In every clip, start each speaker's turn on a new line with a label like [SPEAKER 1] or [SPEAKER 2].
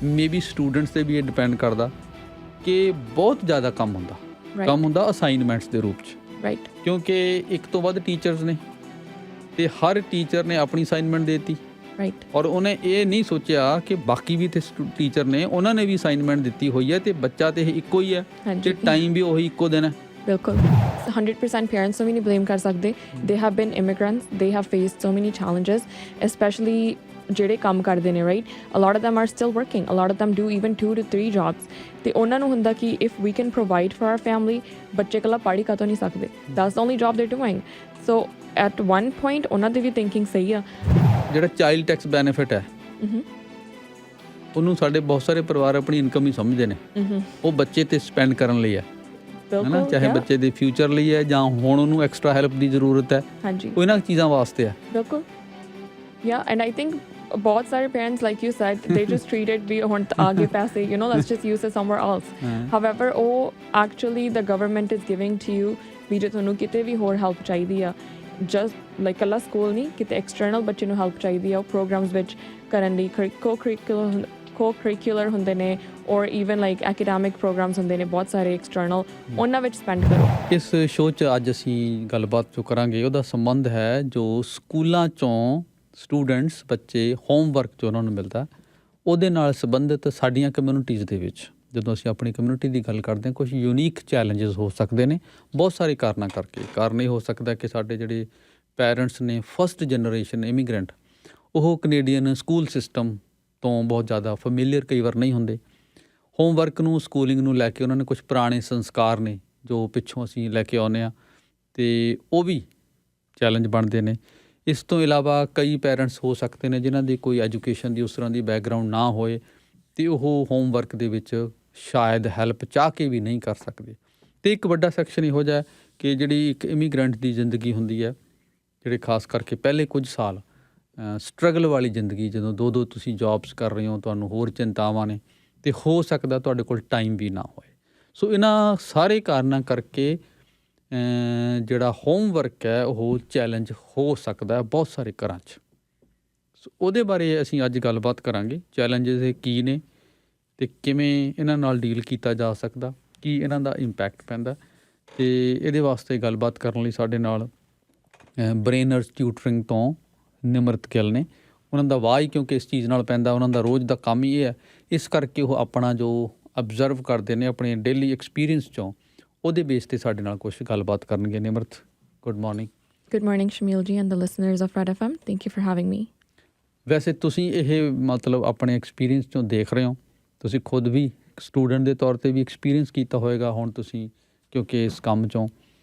[SPEAKER 1] May be students 'ਤੇ ਵੀ ਇਹ depend ਕਰਦਾ ਕਿ ਬਹੁਤ ਜ਼ਿਆਦਾ ਕੰਮ ਹੁੰਦਾ ਅਸਾਈਨਮੈਂਟਸ ਦੇ ਰੂਪ 'ਚ, ਕਿਉਂਕਿ ਇੱਕ ਤੋਂ ਵੱਧ ਟੀਚਰਸ ਨੇ ਅਤੇ ਹਰ ਟੀਚਰ ਨੇ ਆਪਣੀ ਅਸਾਈਨਮੈਂਟ ਦੇ ਦਿੱਤੀ ਔਰ ਉਹਨੇ ਇਹ ਨਹੀਂ ਸੋਚਿਆ ਕਿ ਬਾਕੀ ਵੀ ਇੱਥੇ ਟੀਚਰ ਨੇ, ਉਹਨਾਂ ਨੇ ਵੀ ਅਸਾਈਨਮੈਂਟ ਦਿੱਤੀ ਹੋਈ ਹੈ ਅਤੇ ਬੱਚਾ ਤਾਂ ਇਹ ਇੱਕੋ ਹੀ ਹੈ ਅਤੇ ਟਾਈਮ ਵੀ ਉਹੀ ਇੱਕੋ ਦਿਨ ਹੈ।
[SPEAKER 2] ਬਿਲਕੁਲ 100% ਪੇਰੈਂਟਸ ਨੂੰ ਵੀ ਨਹੀਂ ਬਲੇਮ ਕਰ ਸਕਦੇ। ਦੇ ਹੈਵ ਬਿਨ ਇਮੀਗ੍ਰੈਂਟਸ, ਦੇ ਹੈਵ ਫੇਸਡ ਸੋ ਮੈਨੀ ਚੈਲੰਜਸ, ਸਪੈਸ਼ਲੀ ਜਿਹੜੇ ਕੰਮ ਕਰਦੇ ਨੇ right. A lot of them are still working, a lot of them do even 2 to 3 jobs ਅਤੇ ਉਹਨਾਂ ਨੂੰ ਹੁੰਦਾ ਕਿ if we can provide for our family, ਬੱਚੇ ਇਕੱਲਾ ਪੜ੍ਹ ਹੀ ਕਾਹਤੋਂ ਨਹੀਂ ਸਕਦੇ, that's the only job they doing. So at one point ਉਹਨਾਂ ਦੀ ਵੀ ਥਿੰਕਿੰਗ ਸਹੀ ਆ।
[SPEAKER 1] ਜਿਹੜਾ ਚਾਈਲਡ ਟੈਕਸ ਬੈਨੀਫਿਟ ਹੈ ਉਹਨੂੰ ਸਾਡੇ ਬਹੁਤ ਸਾਰੇ ਪਰਿਵਾਰ ਆਪਣੀ ਇਨਕਮ ਹੀ ਸਮਝਦੇ ਨੇ, ਉਹ ਬੱਚੇ 'ਤੇ ਸਪੈਂਡ ਕਰਨ ਲਈ ਹੈ ਹੈ ਨਾ, ਚਾਹੇ ਬੱਚੇ ਦੇ ਫਿਊਚਰ ਲਈ ਹੈ ਜਾਂ ਹੁਣ ਉਹਨੂੰ ਐਕਸਟਰਾ ਹੈਲਪ ਦੀ ਜ਼ਰੂਰਤ ਹੈ, ਉਹ ਇਹਨਾਂ ਚੀਜ਼ਾਂ ਵਾਸਤੇ ਹੈ।
[SPEAKER 2] ਬਿਲਕੁਲ ਯਾ ਐਂਡ ਆਈ ਥਿੰਕ ਬਹੁਤ ਸਾਰੇ parents like you said they just treated ਵੀ ਹੁਣ ਆ ਗਏ ਪੈਸੇ, you know let's just use it somewhere else. However ਉਹ actually the government is giving to you ਵੀ ਜੇ ਤੁਹਾਨੂੰ ਕਿਤੇ ਵੀ ਹੋਰ ਹੈਲਪ ਚਾਹੀਦੀ ਆ, ਜਸਟ ਲਾਈਕ ਇਕੱਲਾ ਸਕੂਲ ਨਹੀਂ, ਕਿਤੇ ਐਕਸਟਰਨਲ ਬੱਚੇ ਨੂੰ ਹੈਲਪ ਚਾਹੀਦੀ ਆ, ਉਹ ਪ੍ਰੋਗਰਾਮਸ ਵਿੱਚ ਕਰਨ ਲਈ co-curricular ਹੁੰਦੇ ਨੇ ਔਰ ਈਵਨ ਲਾਈਕ ਐਕੈਡੈਮਿਕ ਪ੍ਰੋਗਰਾਮਸ ਹੁੰਦੇ ਨੇ ਬਹੁਤ ਸਾਰੇ ਐਕਸਟਰਨਲ, ਉਹਨਾਂ ਵਿੱਚ ਸਪੈਂਡ ਕਰੋ।
[SPEAKER 1] ਇਸ ਸ਼ੋਅ 'ਚ ਅੱਜ ਅਸੀਂ ਗੱਲਬਾਤ ਜੋ ਕਰਾਂਗੇ ਉਹਦਾ ਸੰਬੰਧ ਹੈ ਜੋ ਸਕੂਲਾਂ 'ਚੋਂ ਸਟੂਡੈਂਟਸ ਬੱਚੇ ਹੋਮਵਰਕ ਜੋ ਉਹਨਾਂ ਨੂੰ ਮਿਲਦਾ ਉਹਦੇ ਨਾਲ ਸੰਬੰਧਿਤ ਸਾਡੀਆਂ ਕਮਿਊਨਿਟੀਜ਼ ਦੇ ਵਿੱਚ ਜਦੋਂ ਅਸੀਂ ਆਪਣੀ ਕਮਿਊਨਿਟੀ ਦੀ ਗੱਲ ਕਰਦੇ ਹਾਂ ਕੁਛ ਯੂਨੀਕ ਚੈਲੰਜਸ ਹੋ ਸਕਦੇ ਨੇ ਬਹੁਤ ਸਾਰੇ ਕਾਰਨਾਂ ਕਰਕੇ। ਕਾਰਨ ਇਹ ਹੋ ਸਕਦਾ ਕਿ ਸਾਡੇ ਜਿਹੜੇ ਪੈਰੈਂਟਸ ਨੇ ਫਸਟ ਜਨਰੇਸ਼ਨ ਇਮੀਗਰੈਂਟ, ਉਹ ਕੈਨੇਡੀਅਨ ਸਕੂਲ ਸਿਸਟਮ ਤੋਂ ਬਹੁਤ ਜ਼ਿਆਦਾ ਫੈਮੀਲੀਅਰ ਕਈ ਵਾਰ ਨਹੀਂ ਹੁੰਦੇ। ਹੋਮਵਰਕ ਨੂੰ ਸਕੂਲਿੰਗ ਨੂੰ ਲੈ ਕੇ ਉਹਨਾਂ ਨੇ ਕੁਛ ਪੁਰਾਣੇ ਸੰਸਕਾਰ ਨੇ ਜੋ ਪਿੱਛੋਂ ਅਸੀਂ ਲੈ ਕੇ ਆਉਂਦੇ ਹਾਂ ਅਤੇ ਉਹ ਵੀ ਚੈਲੰਜ ਬਣਦੇ ਨੇ। ਇਸ ਤੋਂ ਇਲਾਵਾ ਕਈ ਪੈਰੈਂਟਸ ਹੋ ਸਕਦੇ ਨੇ ਜਿਨ੍ਹਾਂ ਦੀ ਕੋਈ ਐਜੂਕੇਸ਼ਨ ਦੀ ਉਸ ਤਰ੍ਹਾਂ ਦੀ ਬੈਕਗਰਾਊਂਡ ਨਾ ਹੋਏ ਅਤੇ ਉਹ ਹੋਮਵਰਕ ਦੇ ਵਿੱਚ ਸ਼ਾਇਦ ਹੈਲਪ ਚਾਹ ਕੇ ਵੀ ਨਹੀਂ ਕਰ ਸਕਦੇ। ਅਤੇ ਇੱਕ ਵੱਡਾ ਸੈਕਸ਼ਨ ਇਹੋ ਜਿਹਾ ਕਿ ਜਿਹੜੀ ਇੱਕ ਇਮੀਗਰੈਂਟ ਦੀ ਜ਼ਿੰਦਗੀ ਹੁੰਦੀ ਹੈ, ਜਿਹੜੇ ਖਾਸ ਕਰਕੇ ਪਹਿਲੇ ਕੁਝ ਸਾਲ ਸਟਰਗਲ ਵਾਲੀ ਜ਼ਿੰਦਗੀ, ਜਦੋਂ ਦੋ ਤੁਸੀਂ ਜੋਬਸ ਕਰ ਰਹੇ ਹੋ, ਤੁਹਾਨੂੰ ਹੋਰ ਚਿੰਤਾਵਾਂ ਨੇ ਅਤੇ ਹੋ ਸਕਦਾ ਤੁਹਾਡੇ ਕੋਲ ਟਾਈਮ ਵੀ ਨਾ ਹੋਏ। ਸੋ ਇਹਨਾਂ ਸਾਰੇ ਕਾਰਨਾਂ ਕਰਕੇ ਜਿਹੜਾ ਹੋਮਵਰਕ ਹੈ ਉਹ ਚੈਲੰਜ ਹੋ ਸਕਦਾ ਹੈ ਬਹੁਤ ਸਾਰੇ ਘਰਾਂ 'ਚ। ਸੋ ਉਹਦੇ ਬਾਰੇ ਅਸੀਂ ਅੱਜ ਗੱਲਬਾਤ ਕਰਾਂਗੇ, ਚੈਲੰਜਸ ਇਹ ਕੀ ਨੇ ਅਤੇ ਕਿਵੇਂ ਇਹਨਾਂ ਨਾਲ ਡੀਲ ਕੀਤਾ ਜਾ ਸਕਦਾ, ਕੀ ਇਹਨਾਂ ਦਾ ਇੰਪੈਕਟ ਪੈਂਦਾ। ਅਤੇ ਇਹਦੇ ਵਾਸਤੇ ਗੱਲਬਾਤ ਕਰਨ ਲਈ ਸਾਡੇ ਨਾਲ ਬ੍ਰੇਨਰਸ ਟਿਊਟਰਿੰਗ ਤੋਂ ਨਿਮਰਤ ਗਿੱਲ ਨੇ। ਉਹਨਾਂ ਦਾ ਵਾਹ ਹੀ ਕਿਉਂਕਿ ਇਸ ਚੀਜ਼ ਨਾਲ ਪੈਂਦਾ, ਉਹਨਾਂ ਦਾ ਰੋਜ਼ ਦਾ ਕੰਮ ਹੀ ਇਹ ਹੈ, ਇਸ ਕਰਕੇ ਉਹ ਆਪਣਾ ਜੋ ਅਬਜ਼ਰਵ ਕਰਦੇ ਨੇ ਆਪਣੇ ਡੇਲੀ ਐਕਸਪੀਰੀਅੰਸ 'ਚੋਂ ਉਹਦੇ ਬੇਸ 'ਤੇ ਸਾਡੇ ਨਾਲ ਕੁਛ ਗੱਲਬਾਤ ਕਰਨਗੇ। Nimrat, good morning.
[SPEAKER 2] Good morning Shamil ji and the listeners of Red FM, thank you for having me.
[SPEAKER 1] ਵੈਸੇ ਤੁਸੀਂ ਇਹ ਮਤਲਬ ਆਪਣੇ ਐਕਸਪੀਰੀਅੰਸ 'ਚੋਂ ਦੇਖ ਰਹੇ ਹੋ, ਤੁਸੀਂ ਖੁਦ ਵੀ ਸਟੂਡੈਂਟ ਦੇ ਤੌਰ 'ਤੇ ਵੀ ਐਕਸਪੀਰੀਅੰਸ ਕੀਤਾ ਹੋਏਗਾ ਹੁਣ ਤੁਸੀਂ, ਕਿਉਂਕਿ ਇਸ ਕੰਮ 'ਚੋਂ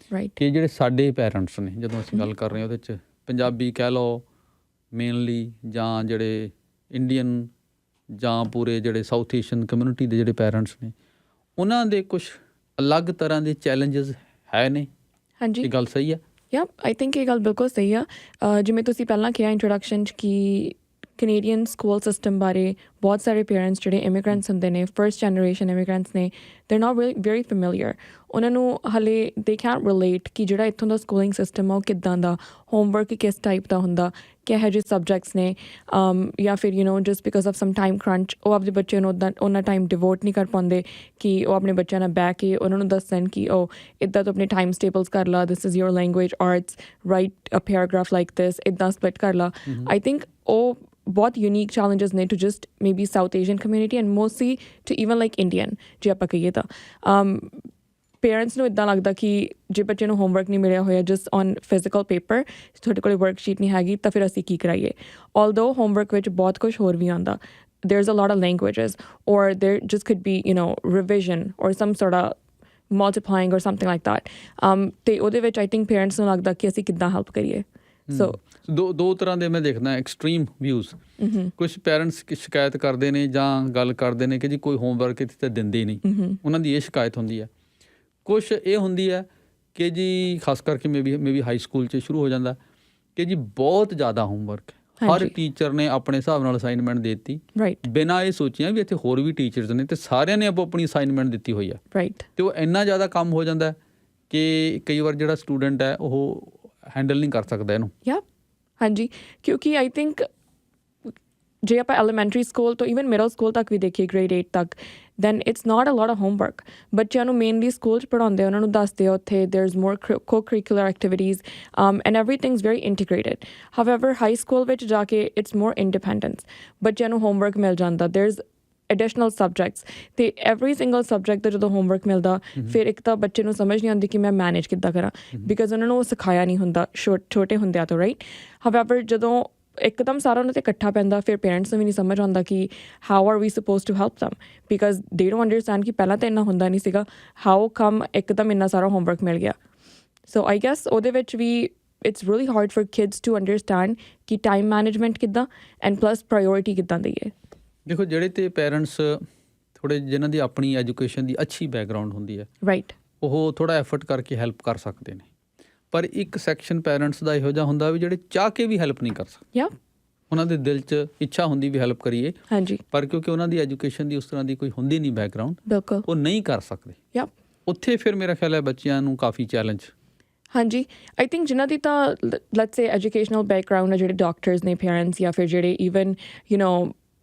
[SPEAKER 1] ਕਿ ਜਿਹੜੇ ਸਾਡੇ ਪੈਰੈਂਟਸ ਨੇ, ਜਦੋਂ ਅਸੀਂ ਗੱਲ ਕਰ ਰਹੇ ਹਾਂ ਉਹਦੇ 'ਚ ਪੰਜਾਬੀ ਕਹਿ ਲਓ ਮੇਨਲੀ, ਜਾਂ ਜਿਹੜੇ ਇੰਡੀਅਨ ਜਾਂ ਪੂਰੇ ਜਿਹੜੇ ਸਾਊਥ ਏਸ਼ੀਅਨ ਕਮਿਊਨਿਟੀ ਦੇ ਜਿਹੜੇ ਪੈਰੈਂਟਸ ਨੇ, ਉਹਨਾਂ ਦੇ ਕੁਛ ਅਲੱਗ ਤਰ੍ਹਾਂ ਦੇ ਚੈਲੰਜਸ ਹੈ ਨੇ। ਹਾਂਜੀ, ਇਹ ਗੱਲ ਸਹੀ ਆ?
[SPEAKER 2] ਯਾ ਆਈ ਥਿੰਕ ਇਹ ਗੱਲ ਬਿਲਕੁਲ ਸਹੀ ਆ। ਜਿਵੇਂ ਤੁਸੀਂ ਪਹਿਲਾਂ ਕਿਹਾ ਇੰਟਰੋਡਕਸ਼ਨ 'ਚ ਕਿ ਕੈਨੇਡੀਅਨ ਸਕੂਲ ਸਿਸਟਮ ਬਾਰੇ ਬਹੁਤ ਸਾਰੇ ਪੇਰੈਂਟਸ ਜਿਹੜੇ ਇਮੀਗਰੈਂਟਸ ਹੁੰਦੇ ਨੇ, ਫਸਟ ਜਨਰੇਸ਼ਨ ਇਮੀਗਰੈਂਟਸ ਨੇ, ਦੇ ਨਾਟ ਵੈਰੀ ਫੈਮਿਲੀਅਰ। ਉਹਨਾਂ ਨੂੰ ਹਾਲੇ ਦੇ ਕੈਨਟ ਰਿਲੇਟ ਕਿ ਜਿਹੜਾ ਇੱਥੋਂ ਦਾ ਸਕੂਲਿੰਗ ਸਿਸਟਮ ਆ ਉਹ ਕਿੱਦਾਂ ਦਾ, ਹੋਮਵਰਕ ਕਿਸ ਟਾਈਪ ਦਾ ਹੁੰਦਾ, ਕਿਹੋ ਜਿਹੇ ਸਬਜੈਕਟਸ ਨੇ, ਜਾਂ ਫਿਰ you know just because of some time crunch ਉਹ ਆਪਣੇ ਬੱਚੇ ਨੂੰ ਉਹਨਾਂ ਟਾਈਮ ਡਿਵੋਟ ਨਹੀਂ ਕਰ ਪਾਉਂਦੇ ਕਿ ਉਹ ਆਪਣੇ ਬੱਚਿਆਂ ਨਾਲ ਬਹਿ ਕੇ ਉਹਨਾਂ ਨੂੰ ਦੱਸਣ ਕਿ ਉਹ ਇੱਦਾਂ ਤੋਂ ਆਪਣੇ ਟਾਈਮ ਸਟੇਬਲਸ ਕਰ ਲਾ, this is your language arts, write a paragraph like this, ਇੱਦਾਂ ਸਪਲਿਟ ਕਰ ਲਾ। ਆਈ ਥਿੰਕ ਉਹ ਬਹੁਤ ਯੂਨੀਕ ਚੈਲੰਜਸ ਨੇ to just maybe South Asian community and mostly to even like Indian ਜੇ ਆਪਾਂ ਕਹੀਏ ਤਾਂ। ਪੇਰੈਂਟਸ ਨੂੰ ਇੱਦਾਂ ਲੱਗਦਾ ਕਿ ਜੇ ਬੱਚੇ ਨੂੰ ਹੋਮਵਰਕ ਨਹੀਂ ਮਿਲਿਆ ਹੋਇਆ ਜਸਟ ਔਨ ਫਿਜ਼ੀਕਲ ਪੇਪਰ, ਤੁਹਾਡੇ ਕੋਲ ਵਰਕਸ਼ੀਟ ਨਹੀਂ ਹੈਗੀ ਤਾਂ ਫਿਰ ਅਸੀਂ ਕੀ ਕਰਾਈਏ। ਆਲਦੋ ਹੋਮਵਰਕ ਵਿੱਚ ਬਹੁਤ ਕੁਛ ਹੋਰ ਵੀ ਆਉਂਦਾ, there's a lot of languages, or there just could be, you know, revision or some sort of multiplying or something like that. ਤੇ ਉਹਦੇ ਵਿੱਚ ਆਈ ਥਿੰਕ ਪੇਰੈਂਟਸ ਨੂੰ ਲੱਗਦਾ ਕਿ ਅਸੀਂ ਕਿੱਦਾਂ ਹੈਲਪ ਕਰੀਏ। ਸੋ
[SPEAKER 1] ਦੋ ਤਰ੍ਹਾਂ ਦੇ ਮੈਂ ਦੇਖਦਾ ਐਕਸਟਰੀਮ ਵਿਊਜ਼। ਕੁਛ ਪੈਰੈਂਟਸ ਸ਼ਿਕਾਇਤ ਕਰਦੇ ਨੇ ਜਾਂ ਗੱਲ ਕਰਦੇ ਨੇ ਕਿ ਜੀ ਕੋਈ ਹੋਮਵਰਕ ਇੱਥੇ ਤਾਂ ਦਿੰਦੇ ਨਹੀਂ, ਉਹਨਾਂ ਦੀ ਇਹ ਸ਼ਿਕਾਇਤ ਹੁੰਦੀ ਹੈ। ਕੁਛ ਇਹ ਹੁੰਦੀ ਹੈ ਕਿ ਜੀ ਖਾਸ ਕਰਕੇ ਮੇਬੀ ਹਾਈ ਸਕੂਲ 'ਚ ਸ਼ੁਰੂ ਹੋ ਜਾਂਦਾ ਕਿ ਜੀ ਬਹੁਤ ਜ਼ਿਆਦਾ ਹੋਮਵਰਕ, ਹਰ ਟੀਚਰ ਨੇ ਆਪਣੇ ਹਿਸਾਬ ਨਾਲ ਅਸਾਈਨਮੈਂਟ ਦੇ ਦਿੱਤੀ, ਬਿਨਾਂ ਇਹ ਸੋਚਿਆ ਵੀ ਇੱਥੇ ਹੋਰ ਵੀ ਟੀਚਰਸ ਨੇ ਅਤੇ ਸਾਰਿਆਂ ਨੇ ਆਪੋ ਆਪਣੀ ਅਸਾਈਨਮੈਂਟ ਦਿੱਤੀ ਹੋਈ ਆ, ਅਤੇ ਉਹ ਇੰਨਾ ਜ਼ਿਆਦਾ ਕੰਮ ਹੋ ਜਾਂਦਾ ਕਿ ਕਈ ਵਾਰ ਜਿਹੜਾ ਸਟੂਡੈਂਟ ਹੈ ਉਹ ਹੈਂਡਲ ਨਹੀਂ ਕਰ ਸਕਦਾ ਇਹਨੂੰ।
[SPEAKER 2] ਹਾਂਜੀ, ਕਿਉਂਕਿ ਆਈ ਥਿੰਕ ਜੇ ਆਪਾਂ ਐਲੀਮੈਂਟਰੀ ਸਕੂਲ ਤੋਂ ਈਵਨ ਮਿਡਲ ਸਕੂਲ ਤੱਕ ਵੀ ਦੇਖੀਏ grade 8 ਤੱਕ then it's not a lot of homework. ਬੱਚਿਆਂ ਨੂੰ ਮੇਨਲੀ ਸਕੂਲ 'ਚ ਪੜ੍ਹਾਉਂਦੇ ਉਹਨਾਂ ਨੂੰ ਦੱਸਦੇ ਆ ਉੱਥੇ there's more co-curricular activities and everything's very integrated. However, high school ਵਿੱਚ ਜਾ ਕੇ it's more independence. ਬੱਚਿਆਂ ਨੂੰ homework ਮਿਲ ਜਾਂਦਾ, there's additional subjects ਤੇ every single subject ਦਾ ਜਦੋਂ homework ਮਿਲਦਾ ਫਿਰ ਇੱਕ ਤਾਂ ਬੱਚੇ ਨੂੰ ਸਮਝ ਨਹੀਂ ਆਉਂਦੀ ਕਿ ਮੈਂ ਮੈਨੇਜ ਕਿੱਦਾਂ ਕਰਾਂ ਬਿਕਾਜ਼ ਉਹਨਾਂ ਨੂੰ ਉਹ ਸਿਖਾਇਆ ਨਹੀਂ ਹੁੰਦਾ ਛੋਟੇ ਹੁੰਦਿਆਂ ਤੋਂ ਰਾਈਟ. ਹਾਵੈਵਰ ਜਦੋਂ ਇੱਕਦਮ ਸਾਰਾ ਉਹਨਾਂ 'ਤੇ ਇਕੱਠਾ ਪੈਂਦਾ ਫਿਰ ਪੇਰੈਂਟਸ ਨੂੰ ਵੀ ਨਹੀਂ ਸਮਝ ਆਉਂਦਾ ਕਿ how are we suppose to help them because they don't understand ਕਿ ਪਹਿਲਾਂ ਤਾਂ ਇੰਨਾ ਹੁੰਦਾ ਨਹੀਂ ਸੀਗਾ ਹਾਊ ਕਮ ਇੱਕਦਮ ਇੰਨਾ ਸਾਰਾ ਹੋਮਵਰਕ ਮਿਲ ਗਿਆ. ਸੋ ਆਈ ਗੈਸ ਉਹਦੇ ਵਿੱਚ ਵੀ it's really hard for kids to understand ਕਿ ਟਾਈਮ ਮੈਨੇਜਮੈਂਟ ਕਿੱਦਾਂ ਐਂਡ ਪਲੱਸ ਪ੍ਰਾਇਓਰਿਟੀ ਕਿੱਦਾਂ ਦੀ ਹੈ.
[SPEAKER 1] ਦੇਖੋ ਜਿਹੜੇ ਤੇ ਪੇਰੈਂਟਸ ਥੋੜ੍ਹੇ ਜਿਨ੍ਹਾਂ ਦੀ ਆਪਣੀ ਐਜੂਕੇਸ਼ਨ ਦੀ ਅੱਛੀ ਬੈਕਗਰਾਊਂਡ ਹੁੰਦੀ ਹੈ
[SPEAKER 2] ਰਾਈਟ ਉਹ
[SPEAKER 1] ਥੋੜ੍ਹਾ ਐਫਰਟ ਕਰਕੇ ਹੈਲਪ ਕਰ ਸਕਦੇ ਨੇ ਪਰ ਇੱਕ ਸੈਕਸ਼ਨ ਪੇਰੈਂਟਸ ਦਾ ਇਹੋ ਜਿਹਾ ਹੁੰਦਾ ਵੀ ਜਿਹੜੇ ਚਾਹ ਕੇ ਵੀ ਹੈਲਪ ਨਹੀਂ ਕਰ ਸਕਦੇ. ਉਹਨਾਂ ਦੇ ਦਿਲ 'ਚ ਇੱਛਾ ਹੁੰਦੀ ਵੀ ਹੈਲਪ ਕਰੀਏ
[SPEAKER 2] ਹਾਂਜੀ
[SPEAKER 1] ਪਰ ਕਿਉਂਕਿ ਉਹਨਾਂ ਦੀ ਐਜੂਕੇਸ਼ਨ ਦੀ ਉਸ ਤਰ੍ਹਾਂ ਦੀ ਕੋਈ ਹੁੰਦੀ ਨਹੀਂ ਬੈਕਗਰਾਊਂਡ
[SPEAKER 2] ਬਿਲਕੁਲ
[SPEAKER 1] ਉਹ ਨਹੀਂ ਕਰ ਸਕਦੇ. ਉੱਥੇ ਫਿਰ ਮੇਰਾ ਖਿਆਲ ਹੈ ਬੱਚਿਆਂ ਨੂੰ ਕਾਫੀ ਚੈਲੰਜ.
[SPEAKER 2] ਹਾਂਜੀ ਆਈ ਥਿੰਕ ਜਿਨ੍ਹਾਂ ਦੀ ਤਾਂ ਲੈਟਸ ਸੇ ਐਜੂਕੇਸ਼ਨਲ ਬੈਕਗਰਾਊਂਡ ਹੈ ਜਿਹੜੇ ਡਾਕਟਰਸ ਨੇ ਪੇਰੈਂਟਸ ਜਾਂ ਫਿਰ ਜਿਹੜੇ ਈਵਨ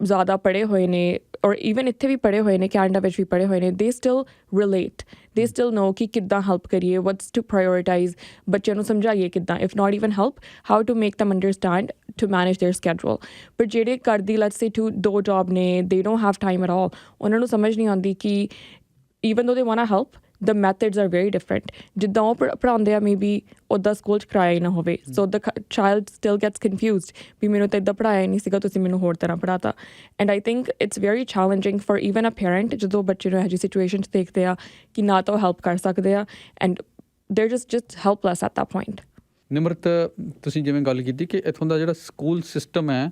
[SPEAKER 2] ਜ਼ਿਆਦਾ ਪੜ੍ਹੇ ਹੋਏ ਨੇ ਔਰ ਈਵਨ ਇੱਥੇ ਵੀ ਪੜ੍ਹੇ ਹੋਏ ਨੇ ਕੈਨੇਡਾ ਵਿੱਚ ਵੀ ਪੜ੍ਹੇ ਹੋਏ ਨੇ ਦੇ ਸਟਿਲ ਰਿਲੇਟ ਦੇ ਸਟਿਲ ਨੋ ਕਿ ਕਿੱਦਾਂ ਹੈਲਪ ਕਰੀਏ ਵਟਸ ਟੂ ਪ੍ਰਾਇਓਰਟਾਈਜ਼ ਬੱਚਿਆਂ ਨੂੰ ਸਮਝਾਈਏ ਕਿੱਦਾਂ if not even help how to make them understand to manage their schedule. ਪਰ ਜਿਹੜੇ ਕਰਦੀ ਲੈਟਸ ਸੇ ਦੋ ਜੋਬ ਨੇ they don't have time at all ਉਹਨਾਂ ਨੂੰ ਸਮਝ ਨਹੀਂ ਆਉਂਦੀ ਕਿ even though they want to help the methods are very different. ਜਿੱਦਾਂ ਉਹ ਪੜ੍ਹਾਉਂਦੇ ਆ ਮੇਬੀ ਉੱਦਾਂ ਸਕੂਲ 'ਚ ਕਰਾਇਆ ਹੀ ਨਾ ਹੋਵੇ ਸੋ the child still gets confused ਵੀ ਮੈਨੂੰ ਤਾਂ ਇੱਦਾਂ ਪੜ੍ਹਾਇਆ ਹੀ ਨਹੀਂ ਸੀਗਾ ਤੁਸੀਂ ਮੈਨੂੰ ਹੋਰ ਤਰ੍ਹਾਂ ਪੜ੍ਹਾਤਾ. And I think it's very challenging for even a parent ਜਦੋਂ ਬੱਚੇ ਨੂੰ ਇਹੋ ਜਿਹੀ ਸਿਚੁਏਸ਼ਨ 'ਚ ਦੇਖਦੇ ਆ ਕਿ ਨਾ ਤਾਂ ਉਹ ਹੈਲਪ ਕਰ ਸਕਦੇ ਆ and they're just helpless at that point.
[SPEAKER 1] Nimrat ਤੁਸੀਂ ਜਿਵੇਂ ਗੱਲ ਕੀਤੀ ਕਿ ਇੱਥੋਂ ਦਾ ਜਿਹੜਾ ਸਕੂਲ ਸਿਸਟਮ ਹੈ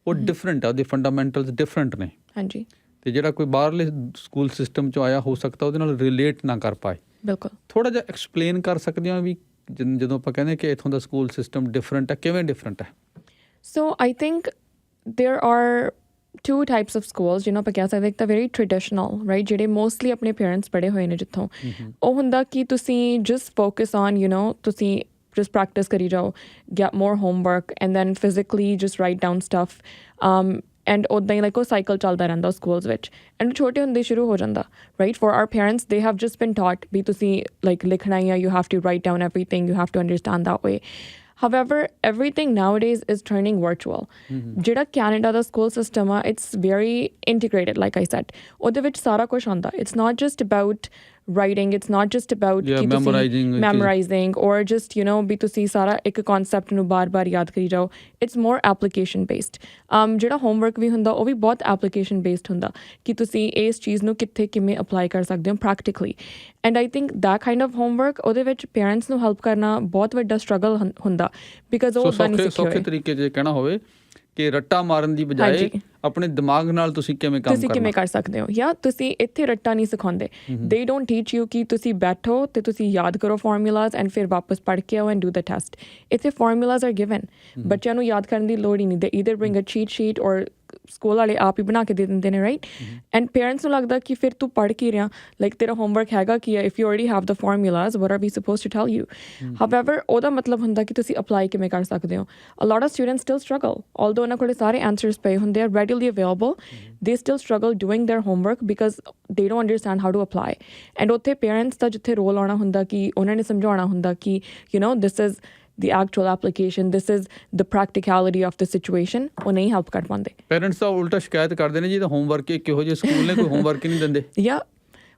[SPEAKER 1] ਉਹ ਡਿਫਰੈਂਟ ਆ ਉਹਦੇ ਫੰਡਾਮੈਂਟਲਸ ਡਿਫਰੈਂਟ ਨੇ.
[SPEAKER 2] ਹਾਂਜੀ
[SPEAKER 1] ਅਤੇ ਜਿਹੜਾ ਕੋਈ ਬਾਹਰਲੇ ਸਕੂਲ ਸਿਸਟਮ 'ਚੋਂ ਆਇਆ ਹੋ ਸਕਦਾ ਉਹਦੇ ਨਾਲ ਰਿਲੇਟ ਨਾ ਕਰ ਪਾਏ.
[SPEAKER 2] ਬਿਲਕੁਲ
[SPEAKER 1] ਥੋੜ੍ਹਾ ਜਿਹਾ ਐਕਸਪਲੇਨ ਕਰ ਸਕਦੇ ਹਾਂ ਵੀ ਜਦੋਂ ਆਪਾਂ ਕਹਿੰਦੇ ਕਿ ਇੱਥੋਂ ਦਾ ਸਕੂਲ ਸਿਸਟਮ ਡਿਫਰੈਂਟ ਹੈ ਕਿਵੇਂ ਡਿਫਰੈਂਟ ਹੈ.
[SPEAKER 2] So I think there are two types of schools ਜਿਹਨੂੰ ਆਪਾਂ ਕਹਿ ਸਕਦੇ ਇੱਕ ਤਾਂ ਵੈਰੀ ਟ੍ਰੈਡੀਸ਼ਨਲ ਰਾਈਟ ਜਿਹੜੇ ਮੋਸਟਲੀ ਆਪਣੇ ਪੇਰੈਂਟਸ ਪੜ੍ਹੇ ਹੋਏ ਨੇ ਜਿੱਥੋਂ ਉਹ ਹੁੰਦਾ ਕਿ ਤੁਸੀਂ ਜਸਟ ਫੋਕਸ ਔਨ ਤੁਸੀਂ just practice ਕਰੀ ਜਾਓ get more homework and then physically just write down stuff and ਉੱਦਾਂ ਹੀ ਲਾਈਕ ਉਹ ਸਾਈਕਲ ਚੱਲਦਾ ਰਹਿੰਦਾ ਸਕੂਲਸ ਵਿੱਚ ਐਂਡ ਛੋਟੇ ਹੁੰਦੇ ਸ਼ੁਰੂ ਹੋ ਜਾਂਦਾ right for our parents they have just been taught ਵੀ ਤੁਸੀਂ ਲਾਈਕ ਲਿਖਣਾ ਹੀ ਆ you have to write down everything you have to understand that way. However, everything nowadays is turning virtual. ਜਿਹੜਾ ਕੈਨੇਡਾ ਦਾ ਸਕੂਲ ਸਿਸਟਮ ਆ it's very integrated like I said ਉਹਦੇ ਵਿੱਚ ਸਾਰਾ ਕੁਛ ਆਉਂਦਾ it's not just about writing it's not just about memorizing or just ਵੀ ਤੁਸੀਂ ਸਾਰਾ ਇੱਕ concept ਨੂੰ ਬਾਰ-ਬਾਰ ਯਾਦ ਕਰੀ ਜਾਓ it's more application based. ਜਿਹੜਾ homework ਵੀ ਹੁੰਦਾ ਉਹ ਵੀ ਬਹੁਤ application based ਹੁੰਦਾ ਕਿ ਤੁਸੀਂ ਇਸ ਚੀਜ਼ ਨੂੰ ਕਿੱਥੇ ਕਿਵੇਂ apply ਕਰ ਸਕਦੇ ਹੋ practically and I think that kind of homework ਉਹਦੇ ਵਿੱਚ parents ਨੂੰ help ਕਰਨਾ ਬਹੁਤ ਵੱਡਾ struggle ਹੁੰਦਾ because ਉਹ ਉੱਦਾਂ ਨਹੀਂ ਸਿੱਖੇ ਹੋਏ.
[SPEAKER 1] ਸੌਖੇ ਤਰੀਕੇ 'ਚ ਕਹਿਣਾ ਹੋਵੇ ਕਿ ਰੱਟਾ ਮਾਰਨ ਦੀ ਬਜਾਏ ਆਪਣੇ ਦਿਮਾਗ ਨਾਲ ਤੁਸੀਂ ਕਿਵੇਂ ਕੰਮ
[SPEAKER 2] ਤੁਸੀਂ ਕਿਵੇਂ ਕਰ ਸਕਦੇ ਹੋ ਜਾਂ ਤੁਸੀਂ ਇੱਥੇ ਰੱਟਾ ਨਹੀਂ ਸਿਖਾਉਂਦੇ ਦੇ ਡੋਂਟ ਟੀਚ ਯੂ ਕਿ ਤੁਸੀਂ ਬੈਠੋ ਅਤੇ ਤੁਸੀਂ ਯਾਦ ਕਰੋ ਫਾਰਮੂਲਾਜ਼ ਐਂਡ ਫਿਰ ਵਾਪਸ ਪੜ੍ਹ ਕੇ ਆਓ ਐਂਡ ਡੂ ਦ ਟੈਸਟ. ਇੱਥੇ ਫਾਰਮੂਲਾਜ਼ ਆਰ ਗਿਵਨ ਬੱਚਿਆਂ ਨੂੰ ਯਾਦ ਕਰਨ ਦੀ ਲੋੜ ਹੀ ਨਹੀਂ ਦੇ ਈਦਰ ਬ੍ਰਿੰਗ ਅ ਚੀਟ ਸ਼ੀਟ ਔਰ ਸਕੂਲ ਵਾਲੇ ਆਪ ਹੀ ਬਣਾ ਕੇ ਦੇ ਦਿੰਦੇ ਨੇ ਰਾਈਟ ਐਂਡ ਪੇਰੈਂਟਸ ਨੂੰ ਲੱਗਦਾ ਕਿ ਫਿਰ ਤੂੰ ਪੜ੍ਹ ਕੀ ਰਿਹਾ ਲਾਈਕ ਤੇਰਾ ਹੋਮਵਰਕ ਹੈਗਾ ਕੀ ਹੈ if you already have the formulas what are we suppose to tell you. However ਉਹਦਾ ਮਤਲਬ ਹੁੰਦਾ ਕਿ ਤੁਸੀਂ ਅਪਲਾਈ ਕਿਵੇਂ ਕਰ ਸਕਦੇ ਹੋ. A lot of students still struggle although ਉਹਨਾਂ ਕੋਲ ਸਾਰੇ ਆਨਸਰਸ ਪਏ ਹੁੰਦੇ ਆ readily available they still struggle doing their homework because they don't understand how to apply and ਉੱਥੇ parents ਦਾ ਜਿੱਥੇ ਰੋਲ ਆਉਣਾ ਹੁੰਦਾ ਕਿ ਉਹਨਾਂ ਨੇ ਸਮਝਾਉਣਾ ਹੁੰਦਾ ਕਿ this is the actual application this is the practicality of the situation ਉਹ ਨਹੀਂ ਹੈਲਪ ਕਰ ਪਾਉਂਦੇ.
[SPEAKER 1] ਪੇਰੈਂਟਸ ਤਾਂ ਉਲਟਾ ਸ਼ਿਕਾਇਤ ਕਰਦੇ ਨੇ ਜੀ ਤਾਂ ਹੋਮਵਰਕ ਇੱਕ ਇਹੋ ਜਿਹੇ ਸਕੂਲ ਨੇ ਕੋਈ ਹੋਮਵਰਕ ਹੀ ਨਹੀਂ ਦਿੰਦੇ.
[SPEAKER 2] yeah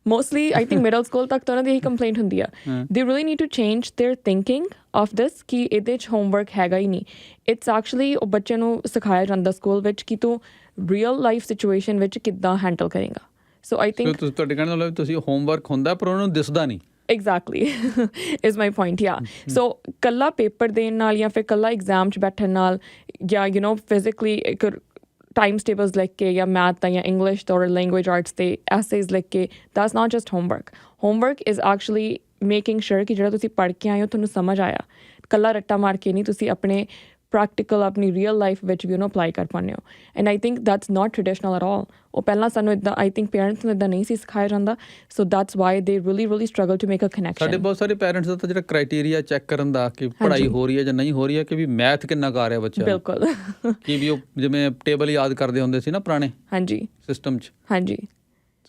[SPEAKER 2] mostly I think middle school ਤੱਕ ਤਾਂ ਉਹਨਾਂ ਦੀ ਇਹੀ ਕੰਪਲੇਂਟ ਹੁੰਦੀ ਆ they really need to change their thinking of this ਕਿ ਇਹਦੇ 'ਚ ਹੋਮਵਰਕ ਹੈਗਾ ਹੀ ਨਹੀਂ. it's actually ਉਹ ਬੱਚੇ ਨੂੰ ਸਿਖਾਇਆ ਜਾਂਦਾ ਸਕੂਲ ਵਿੱਚ ਕਿ ਤੂੰ ਰੀਅਲ ਲਾਈਫ ਸਿਚੁਏਸ਼ਨ ਵਿੱਚ ਕਿੱਦਾਂ ਹੈਂਡਲ ਕਰੇਗਾ. ਸੋ ਆਈ ਥਿੰਕ
[SPEAKER 1] ਤੁਹਾਡੇ ਕਹਿਣ ਦਾ ਮਤਲਬ ਤੁਸੀਂ ਹੋਮਵਰਕ ਹੁੰਦਾ ਪਰ ਉਹਨਾਂ ਨੂੰ ਦਿਸਦਾ ਨਹੀਂ.
[SPEAKER 2] exactly is my point so ਕੱਲਾ ਪੇਪਰ ਦੇਣ ਨਾਲ ਜਾਂ ਫਿਰ ਕੱਲਾ ਐਗਜ਼ਾਮ 'ਚ ਬੈਠਣ ਨਾਲ ਜਾਂ ਫਿਜ਼ੀਕਲੀ ਇੱਕ ਟਾਈਮਸ ਟੇਬਲਸ ਲਿਖ ਕੇ ਜਾਂ ਮੈਥ ਦਾ ਜਾਂ ਇੰਗਲਿਸ਼ ਦਾ ਔਰ ਲੈਂਗੁਏਜ ਆਰਟਸ ਦੇ ਐਸੇਜ਼ ਲਿਖ ਕੇ that's not just homework is actually making sure ਕਿ ਜਿਹੜਾ ਤੁਸੀਂ ਪੜ੍ਹ ਕੇ ਆਏ ਹੋ ਤੁਹਾਨੂੰ ਸਮਝ ਆਇਆ. ਕੱਲਾ ਰੱਟਾ ਮਾਰ ਕੇ ਨਹੀਂ ਤੁਸੀਂ ਆਪਣੇ ਪ੍ਰੈਕਟੀਕਲ ਆਪਣੀ ਰੀਅਲ ਲਾਈਫ ਵਿੱਚ ਵੀ ਉਹਨੂੰ ਅਪਲਾਈ ਕਰ ਪਾਉਂਦੇ ਹੋ and I think that's not traditional at all ਉਹ ਪਹਿਲਾਂ ਸਾਨੂੰ ਇੱਦਾਂ ਆਈ ਥਿੰਕ ਪੇਰੈਂਟਸ ਨੂੰ ਇੱਦਾਂ ਨਹੀਂ ਸੀ ਸਿਖਾਇਆ ਜਾਂਦਾ so that's why they really struggle to make a connection
[SPEAKER 1] ਸਾਡੇ ਬਹੁਤ ਸਾਰੇ ਪੇਰੈਂਟਸ ਦਾ ਤਾਂ ਜਿਹੜਾ ਕ੍ਰਾਈਟੇਰੀਆ ਚੈੱਕ ਕਰਨ ਦਾ ਕਿ ਪੜ੍ਹਾਈ ਹੋ ਰਹੀ ਹੈ ਜਾਂ ਨਹੀਂ ਹੋ ਰਹੀ ਹੈ ਕਿ ਵੀ ਮੈਥ ਕਿੰਨਾ ਕਰ ਰਿਹਾ ਬੱਚਾ
[SPEAKER 2] ਬਿਲਕੁਲ
[SPEAKER 1] ਕਿ ਵੀ ਉਹ ਜਿਵੇਂ ਟੇਬਲ ਯਾਦ ਕਰਦੇ ਹੁੰਦੇ ਸੀ ਨਾ ਪੁਰਾਣੇ
[SPEAKER 2] ਹਾਂਜੀ
[SPEAKER 1] ਸਿਸਟਮ 'ਚ
[SPEAKER 2] ਹਾਂਜੀ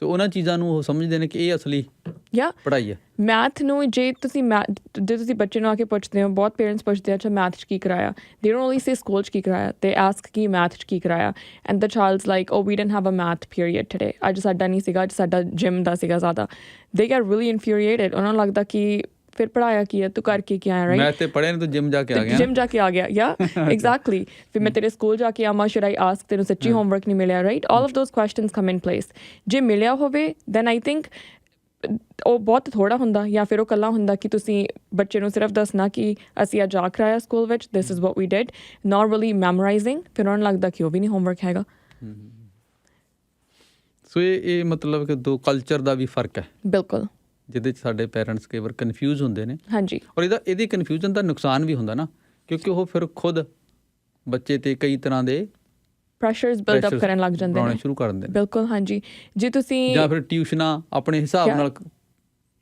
[SPEAKER 1] ਸੋ ਉਹਨਾਂ ਚੀਜ਼ਾਂ ਨੂੰ ਉਹ ਸਮਝਦੇ ਨੇ ਕਿ ਇਹ ਅਸਲੀ ਪੜ੍ਹਾਈ ਹੈ
[SPEAKER 2] ਮੈਥ ਨੂੰ ਜੇ ਤੁਸੀਂ ਬੱਚੇ ਨੂੰ ਆ ਕੇ ਪੁੱਛਦੇ ਹੋ ਬਹੁਤ ਪੇਰੈਂਟਸ ਪੁੱਛਦੇ ਆ ਅੱਛਾ ਮੈਥ 'ਚ ਕੀ ਕਰਾਇਆ they don't only say school 'ਚ ਕੀ ਕਰਾਇਆ ਦੇ ਆਸਕ ਕੀ ਮੈਥ 'ਚ ਕੀ ਕਰਾਇਆ and the childs like oh we didn't have a math period today ਅੱਜ ਸਾਡਾ ਨਹੀਂ ਸੀਗਾ ਅੱਜ ਸਾਡਾ ਜਿਮ ਦਾ ਸੀਗਾ ਜ਼ਿਆਦਾ ਦੇ ਗੈਟ ਰੀਲੀ ਇਨਫੀਰੀਏਟਡ ਉਹਨਾਂ ਨੂੰ ਲੱਗਦਾ ਕਿ ਫਿਰ ਪੜ੍ਹਾਇਆ ਕੀ ਹੈ ਤੂੰ ਕਰਕੇ ਕੀ ਆਇਆ ਰਾਈਟ
[SPEAKER 1] ਮੈਂ ਤੇ ਪੜ੍ਹਿਆ ਨਹੀਂ ਤੂੰ ਜਿਮ ਜਾ ਕੇ ਆ ਗਿਆ
[SPEAKER 2] ਯਾ ਐਗਜ਼ੈਕਟਲੀ ਫਿਰ ਮੈਂ ਤੇਰੇ ਸਕੂਲ ਜਾ ਕੇ ਆਵਾਂ ਸ਼ੁਡ ਆਈ ਆਸਕ ਤੈਨੂੰ ਸੱਚੀ ਹੋਮਵਰਕ ਨਹੀਂ ਮਿਲਿਆ right all of those questions come in place ਜੇ ਮਿਲਿਆ ਹੋਵੇ ਦੈਨ ਆਈ ਥਿੰਕ ਉਹ ਬਹੁਤ ਥੋੜ੍ਹਾ ਹੁੰਦਾ ਜਾਂ ਫਿਰ ਉਹ ਇਕੱਲਾ ਹੁੰਦਾ ਕਿ ਤੁਸੀਂ ਬੱਚੇ ਨੂੰ ਸਿਰਫ ਦੱਸਣਾ ਕਿ ਅਸੀਂ ਅੱਜ ਆ ਕਰਾਇਆ ਸਕੂਲ ਵਿੱਚ this is what we did not really memorising ਫਿਰ ਉਹਨਾਂ ਨੂੰ ਲੱਗਦਾ ਕਿ ਉਹ ਵੀ ਨਹੀਂ ਹੋਮਵਰਕ ਹੈਗਾ
[SPEAKER 1] ਸੋ ਇਹ ਮਤਲਬ ਕਿ ਦੋ ਕਲਚਰ ਦਾ ਵੀ ਫਰਕ ਹੈ
[SPEAKER 2] ਬਿਲਕੁਲ
[SPEAKER 1] ਜਿਹਦੇ 'ਚ ਸਾਡੇ ਪੇਰੈਂਟਸ ਕਈ ਵਾਰ ਕਨਫਿਊਜ਼ ਹੁੰਦੇ ਨੇ
[SPEAKER 2] ਹਾਂਜੀ
[SPEAKER 1] ਔਰ ਇਹਦੀ ਕਨਫਿਊਜ਼ਨ ਦਾ ਨੁਕਸਾਨ ਵੀ ਹੁੰਦਾ ਨਾ ਕਿਉਂਕਿ ਉਹ ਫਿਰ ਖੁਦ ਬੱਚੇ 'ਤੇ ਕਈ ਤਰ੍ਹਾਂ ਦੇ
[SPEAKER 2] ਪ੍ਰੈਸ਼ਰਸ ਬਿਲਡ ਅਪ ਕਰਨ ਲੱਗ ਜਾਂਦੇ ਨੇ
[SPEAKER 1] ਸ਼ੁਰੂ ਕਰ ਦਿੰਦੇ ਨੇ
[SPEAKER 2] ਬਿਲਕੁਲ ਹਾਂਜੀ ਜੇ ਤੁਸੀਂ
[SPEAKER 1] ਜਾਂ ਫਿਰ ਟਿਊਸ਼ਨਾਂ ਆਪਣੇ ਹਿਸਾਬ ਨਾਲ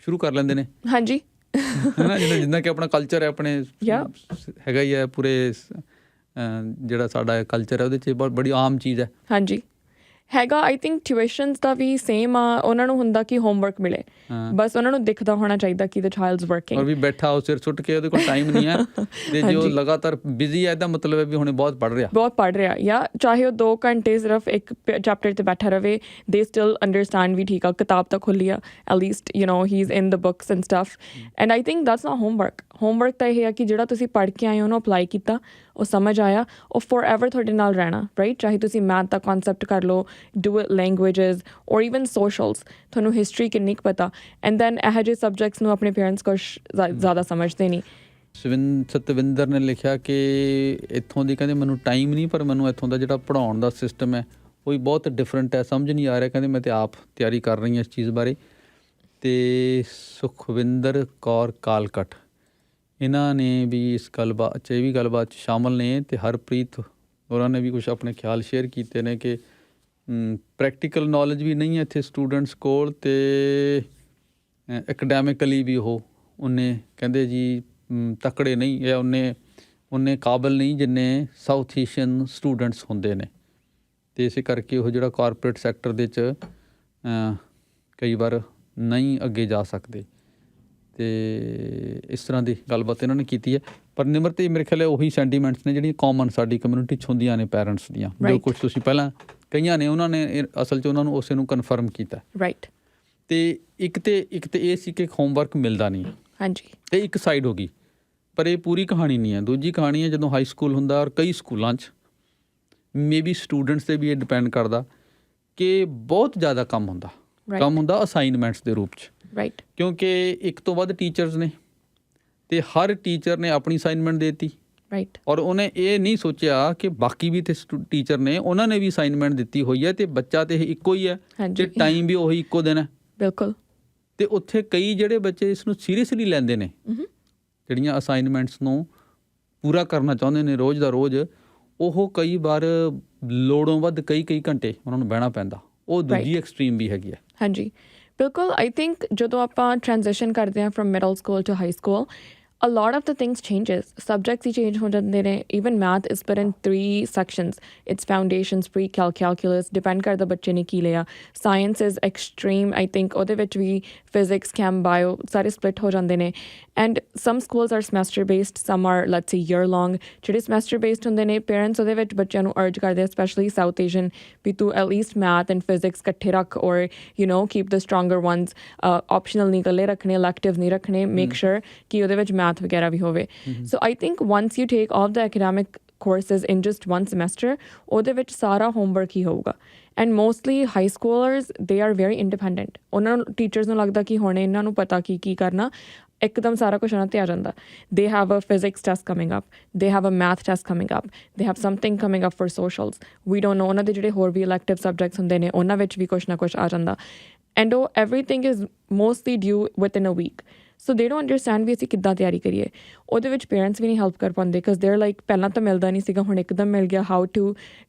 [SPEAKER 1] ਸ਼ੁਰੂ ਕਰ ਲੈਂਦੇ ਨੇ
[SPEAKER 2] ਹਾਂਜੀ
[SPEAKER 1] ਜਿੱਦਾਂ ਕਿ ਆਪਣਾ ਕਲਚਰ ਹੈ ਆਪਣੇ ਹੈਗਾ ਹੀ ਹੈ ਪੂਰੇ ਜਿਹੜਾ ਸਾਡਾ ਕਲਚਰ ਹੈ ਉਹਦੇ 'ਚ ਬੜੀ ਆਮ ਚੀਜ਼ ਹੈ
[SPEAKER 2] ਹਾਂਜੀ ਹੈਗਾ ਆਈ ਥਿੰਕ ਟਿਊਸ਼ਨਸ ਦਾ ਵੀ ਸੇਮ ਆ ਉਹਨਾਂ ਨੂੰ ਹੁੰਦਾ ਕਿ ਹੋਮਵਰਕ ਮਿਲੇ ਬਸ ਉਹਨਾਂ ਨੂੰ ਦਿਖਦਾ ਹੋਣਾ ਚਾਹੀਦਾ ਕਿ ਦ ਚਾਈਲਡਸ ਵਰਕਿੰਗ
[SPEAKER 1] ਔਰ ਵੀ ਬੈਠਾ ਉਹ ਸਿਰ ਸੁੱਟ ਕੇ ਉਹਦੇ ਕੋਲ ਟਾਈਮ ਨਹੀਂ ਹੈ ਤੇ ਜੋ ਲਗਾਤਾਰ ਬਿਜ਼ੀ ਹੈ ਇਹਦਾ ਮਤਲਬ ਹੈ ਵੀ ਹੁਣੇ ਬਹੁਤ ਪੜ੍ਹ ਰਿਹਾ ਜਾਂ ਚਾਹੇ ਉਹ 2 ਘੰਟੇ ਸਿਰਫ ਇੱਕ ਚੈਪਟਰ 'ਤੇ ਬੈਠਾ ਰਵੇ ਦੇ ਸਟਿਲ ਅੰਡਰਸਟੈਂਡ ਵੀ ਠੀਕ ਆ ਕਿਤਾਬ ਤਾਂ ਖੁੱਲ੍ਹੀ ਆ at least you know he is in the books and stuff and I think that's not homework ਤਾਂ ਇਹ ਆ ਕਿ ਜਿਹੜਾ ਤੁਸੀਂ ਪੜ੍ਹ ਕੇ ਆਏ ਉਹਨੂੰ ਅਪਲਾਈ ਕੀਤਾ ਉਹ ਸਮਝ ਆਇਆ ਉਹ ਫੋਰ ਐਵਰ ਤੁਹਾਡੇ ਨਾਲ ਰਹਿਣਾ ਰਾਈਟ ਚਾਹੇ ਤੁਸੀਂ ਮੈਥ ਦਾ ਕਨਸੈਪਟ ਕਰ ਲਓ ਡੂ ਇਟ ਲੈਂਗੁਏਜਿਸ ਔਰ ਈਵਨ ਸੋਸ਼ਲਸ ਤੁਹਾਨੂੰ ਹਿਸਟਰੀ ਕਿੰਨੀ ਕੁ ਪਤਾ ਐਂਡ ਦੈਨ ਇਹੋ ਜਿਹੇ ਸਬਜੈਕਟਸ ਨੂੰ ਆਪਣੇ ਪੇਰੈਂਟਸ ਕੁਛ ਜ਼ਿਆਦਾ ਸਮਝਦੇ ਨਹੀਂ ਸਤਵਿੰਦਰ ਨੇ ਲਿਖਿਆ ਕਿ ਇੱਥੋਂ ਦੀ ਕਹਿੰਦੇ ਮੈਨੂੰ ਟਾਈਮ ਨਹੀਂ ਪਰ ਮੈਨੂੰ ਇੱਥੋਂ ਦਾ ਜਿਹੜਾ ਪੜ੍ਹਾਉਣ ਦਾ ਸਿਸਟਮ ਹੈ ਉਹ ਵੀ ਬਹੁਤ ਡਿਫਰੈਂਟ ਹੈ ਸਮਝ ਨਹੀਂ ਆ ਰਿਹਾ ਕਹਿੰਦੇ ਮੈਂ ਤਾਂ ਆਪ ਤਿਆਰੀ ਕਰ ਰਹੀ ਹਾਂ ਇਸ ਚੀਜ਼ ਬਾਰੇ ਅਤੇ ਸੁਖਵਿੰਦਰ ਕੌਰ ਕਾਲਕਟ ਇਹਨਾਂ ਨੇ ਵੀ ਇਸ ਗੱਲਬਾਤ 'ਚ ਇਹ ਵੀ ਗੱਲਬਾਤ 'ਚ ਸ਼ਾਮਲ ਨੇ ਅਤੇ ਹਰਪ੍ਰੀਤ ਉਹਨਾਂ ਨੇ ਵੀ ਕੁਛ ਆਪਣੇ ਖਿਆਲ ਸ਼ੇਅਰ ਕੀਤੇ ਨੇ ਕਿ ਪ੍ਰੈਕਟੀਕਲ ਨੌਲੇਜ ਵੀ ਨਹੀਂ ਹੈ ਇੱਥੇ ਸਟੂਡੈਂਟਸ ਕੋਲ ਅਤੇ ਐਕਡੈਮਿਕਲੀ ਵੀ ਉਹ ਉਹਨੇ ਕਹਿੰਦੇ ਜੀ ਤਕੜੇ ਨਹੀਂ ਜਾਂ ਉਹਨੇ ਕਾਬਲ ਨਹੀਂ ਜਿੰਨੇ ਸਾਊਥ ਏਸ਼ੀਅਨ ਸਟੂਡੈਂਟਸ ਹੁੰਦੇ ਨੇ ਅਤੇ ਇਸੇ ਕਰਕੇ ਉਹ ਜਿਹੜਾ ਕਾਰਪੋਰੇਟ ਸੈਕਟਰ ਦੇ 'ਚ ਕਈ ਵਾਰ ਨਹੀਂ ਅੱਗੇ ਜਾ ਸਕਦੇ ਅਤੇ ਇਸ ਤਰ੍ਹਾਂ ਦੀ ਗੱਲਬਾਤ ਇਹਨਾਂ ਨੇ ਕੀਤੀ ਹੈ ਪਰ ਨਿਮਰਤ ਮੇਰੇ ਖਿਆਲ ਉਹੀ ਸੈਂਟੀਮੈਂਟਸ ਨੇ ਜਿਹੜੀਆਂ ਕਾਮਨ ਸਾਡੀ ਕਮਿਊਨਿਟੀ 'ਚ ਹੁੰਦੀਆਂ ਨੇ ਪੈਰੈਂਟਸ ਦੀਆਂ ਜੋ ਕੁਛ ਤੁਸੀਂ ਪਹਿਲਾਂ ਕਈਆਂ ਨੇ ਉਹਨਾਂ ਨੇ ਅਸਲ 'ਚ ਉਹਨਾਂ ਨੂੰ ਉਸੇ ਨੂੰ ਕਨਫਰਮ ਕੀਤਾ
[SPEAKER 2] ਰਾਈਟ
[SPEAKER 1] ਅਤੇ ਇੱਕ ਤੇ ਇਹ ਸੀ ਕਿ ਹੋਮਵਰਕ ਮਿਲਦਾ ਨਹੀਂ
[SPEAKER 2] ਹਾਂਜੀ
[SPEAKER 1] ਇਹ ਇੱਕ ਸਾਈਡ ਹੋ ਗਈ ਪਰ ਇਹ ਪੂਰੀ ਕਹਾਣੀ ਨਹੀਂ ਹੈ ਦੂਜੀ ਕਹਾਣੀ ਹੈ ਜਦੋਂ ਹਾਈ ਸਕੂਲ ਹੁੰਦਾ ਔਰ ਕਈ ਸਕੂਲਾਂ 'ਚ ਮੇਬੀ ਸਟੂਡੈਂਟਸ 'ਤੇ ਵੀ ਇਹ ਡਿਪੈਂਡ ਕਰਦਾ ਕਿ ਬਹੁਤ ਜ਼ਿਆਦਾ ਕੰਮ ਹੁੰਦਾ ਅਸਾਈਨਮੈਂਟਸ ਦੇ ਰੂਪ 'ਚ
[SPEAKER 2] ਰਾਈਟ
[SPEAKER 1] ਕਿਉਂਕਿ ਇੱਕ ਤੋਂ ਵੱਧ ਟੀਚਰਸ ਨੇ ਅਤੇ ਹਰ ਟੀਚਰ ਨੇ ਆਪਣੀ ਅਸਾਈਨਮੈਂਟ ਦੇ ਦਿੱਤੀ
[SPEAKER 2] ਰਾਈਟ ਔਰ
[SPEAKER 1] ਉਹਨੇ ਇਹ ਨਹੀਂ ਸੋਚਿਆ ਕਿ ਬਾਕੀ ਵੀ ਇੱਥੇ ਟੀਚਰ ਨੇ ਉਹਨਾਂ ਨੇ ਵੀ ਅਸਾਈਨਮੈਂਟ ਦਿੱਤੀ ਹੋਈ ਹੈ ਅਤੇ ਬੱਚਾ ਤਾਂ ਇਹ ਇੱਕੋ ਹੀ ਹੈ ਅਤੇ ਟਾਈਮ ਵੀ ਉਹੀ ਇੱਕੋ ਦਿਨ ਹੈ
[SPEAKER 2] ਬਿਲਕੁਲ
[SPEAKER 1] ਅਤੇ ਉੱਥੇ ਕਈ ਜਿਹੜੇ ਬੱਚੇ ਇਸ ਨੂੰ ਸੀਰੀਅਸਲੀ ਲੈਂਦੇ ਨੇ ਜਿਹੜੀਆਂ ਅਸਾਈਨਮੈਂਟਸ ਨੂੰ ਪੂਰਾ ਕਰਨਾ ਚਾਹੁੰਦੇ ਨੇ ਰੋਜ਼ ਦਾ ਰੋਜ਼ ਉਹ ਕਈ ਵਾਰ ਲੋੜੋਂ ਵੱਧ ਕਈ ਘੰਟੇ ਉਹਨਾਂ ਨੂੰ ਬਹਿਣਾ ਪੈਂਦਾ ਉਹ ਦੂਜੀ ਐਕਸਟਰੀਮ ਵੀ ਹੈਗੀ ਹੈ
[SPEAKER 2] ਹਾਂਜੀ ਬਿਲਕੁਲ ਆਈ ਥਿੰਕ ਜਦੋਂ ਆਪਾਂ ਟ੍ਰਾਂਜ਼ੀਸ਼ਨ ਕਰਦੇ ਹਾਂ from middle school to high school a lot of the things changes subjects ਹੀ change ਹੋ ਜਾਂਦੇ ਨੇ even math is put in 3 sections it's foundations pre-calc calculus depend ਕਰਦਾ ਬੱਚੇ ਨੇ ਕੀ ਲਿਆ science is extreme I think ਉਹਦੇ ਵਿੱਚ ਵੀ physics chem bio ਸਾਰੇ split ਹੋ ਜਾਂਦੇ ਨੇ and some schools are semester based some are let's say year long ਜਿਹੜੇ semester based ਹੁੰਦੇ ਨੇ parents ਉਹਦੇ ਵਿੱਚ ਬੱਚਿਆਂ ਨੂੰ urge ਕਰਦੇ especially South Asian ਵੀ ਤੂੰ at least math and physics ਇਕੱਠੇ ਰੱਖ or you know keep the stronger ones optional ਨਹੀਂ ਇਕੱਲੇ ਰੱਖਣੇ elective ਨਹੀਂ ਰੱਖਣੇ make sure ਕਿ ਉਹਦੇ ਵਿੱਚ math ਵਗੈਰਾ ਵੀ ਹੋਵੇ so I think once you take all the academic courses in just one semester ਉਹਦੇ ਵਿੱਚ ਸਾਰਾ homework ਹੀ ਹੋਊਗਾ and mostly high schoolers they are very independent ਉਹਨਾਂ ਨੂੰ teachers ਨੂੰ ਲੱਗਦਾ ਕਿ ਹੁਣ ਇਹਨਾਂ ਨੂੰ ਪਤਾ ਕੀ ਕਰਨਾ ਇੱਕਦਮ ਸਾਰਾ ਕੁਛ ਉਹਨਾਂ 'ਤੇ ਆ ਜਾਂਦਾ they have a physics test coming up they have a math test coming up they have something coming up for socials we don't know ਉਹਨਾਂ ਦੇ ਜਿਹੜੇ ਹੋਰ ਵੀ elective subjects ਹੁੰਦੇ ਨੇ ਉਹਨਾਂ ਵਿੱਚ ਵੀ ਕੁਛ ਨਾ ਕੁਛ ਆ ਜਾਂਦਾ and everything is mostly due within a week ਸੋ ਦੇ ਡੋਂਟ ਅੰਡਰਸਟੈਂਡ ਵੀ ਅਸੀਂ ਕਿੱਦਾਂ ਤਿਆਰੀ ਕਰੀਏ। ਉਹਦੇ ਵਿੱਚ ਪੇਰੈਂਟਸ ਵੀ ਨਹੀਂ ਹੈਲਪ ਕਰ ਪਾਉਂਦੇ ਬਿਕਾਜ਼ ਦੇਰ ਲਾਈਕ ਪਹਿਲਾਂ ਤਾਂ ਮਿਲਦਾ ਨਹੀਂ ਸੀਗਾ, ਹੁਣ ਇੱਕਦਮ ਮਿਲ ਗਿਆ। How to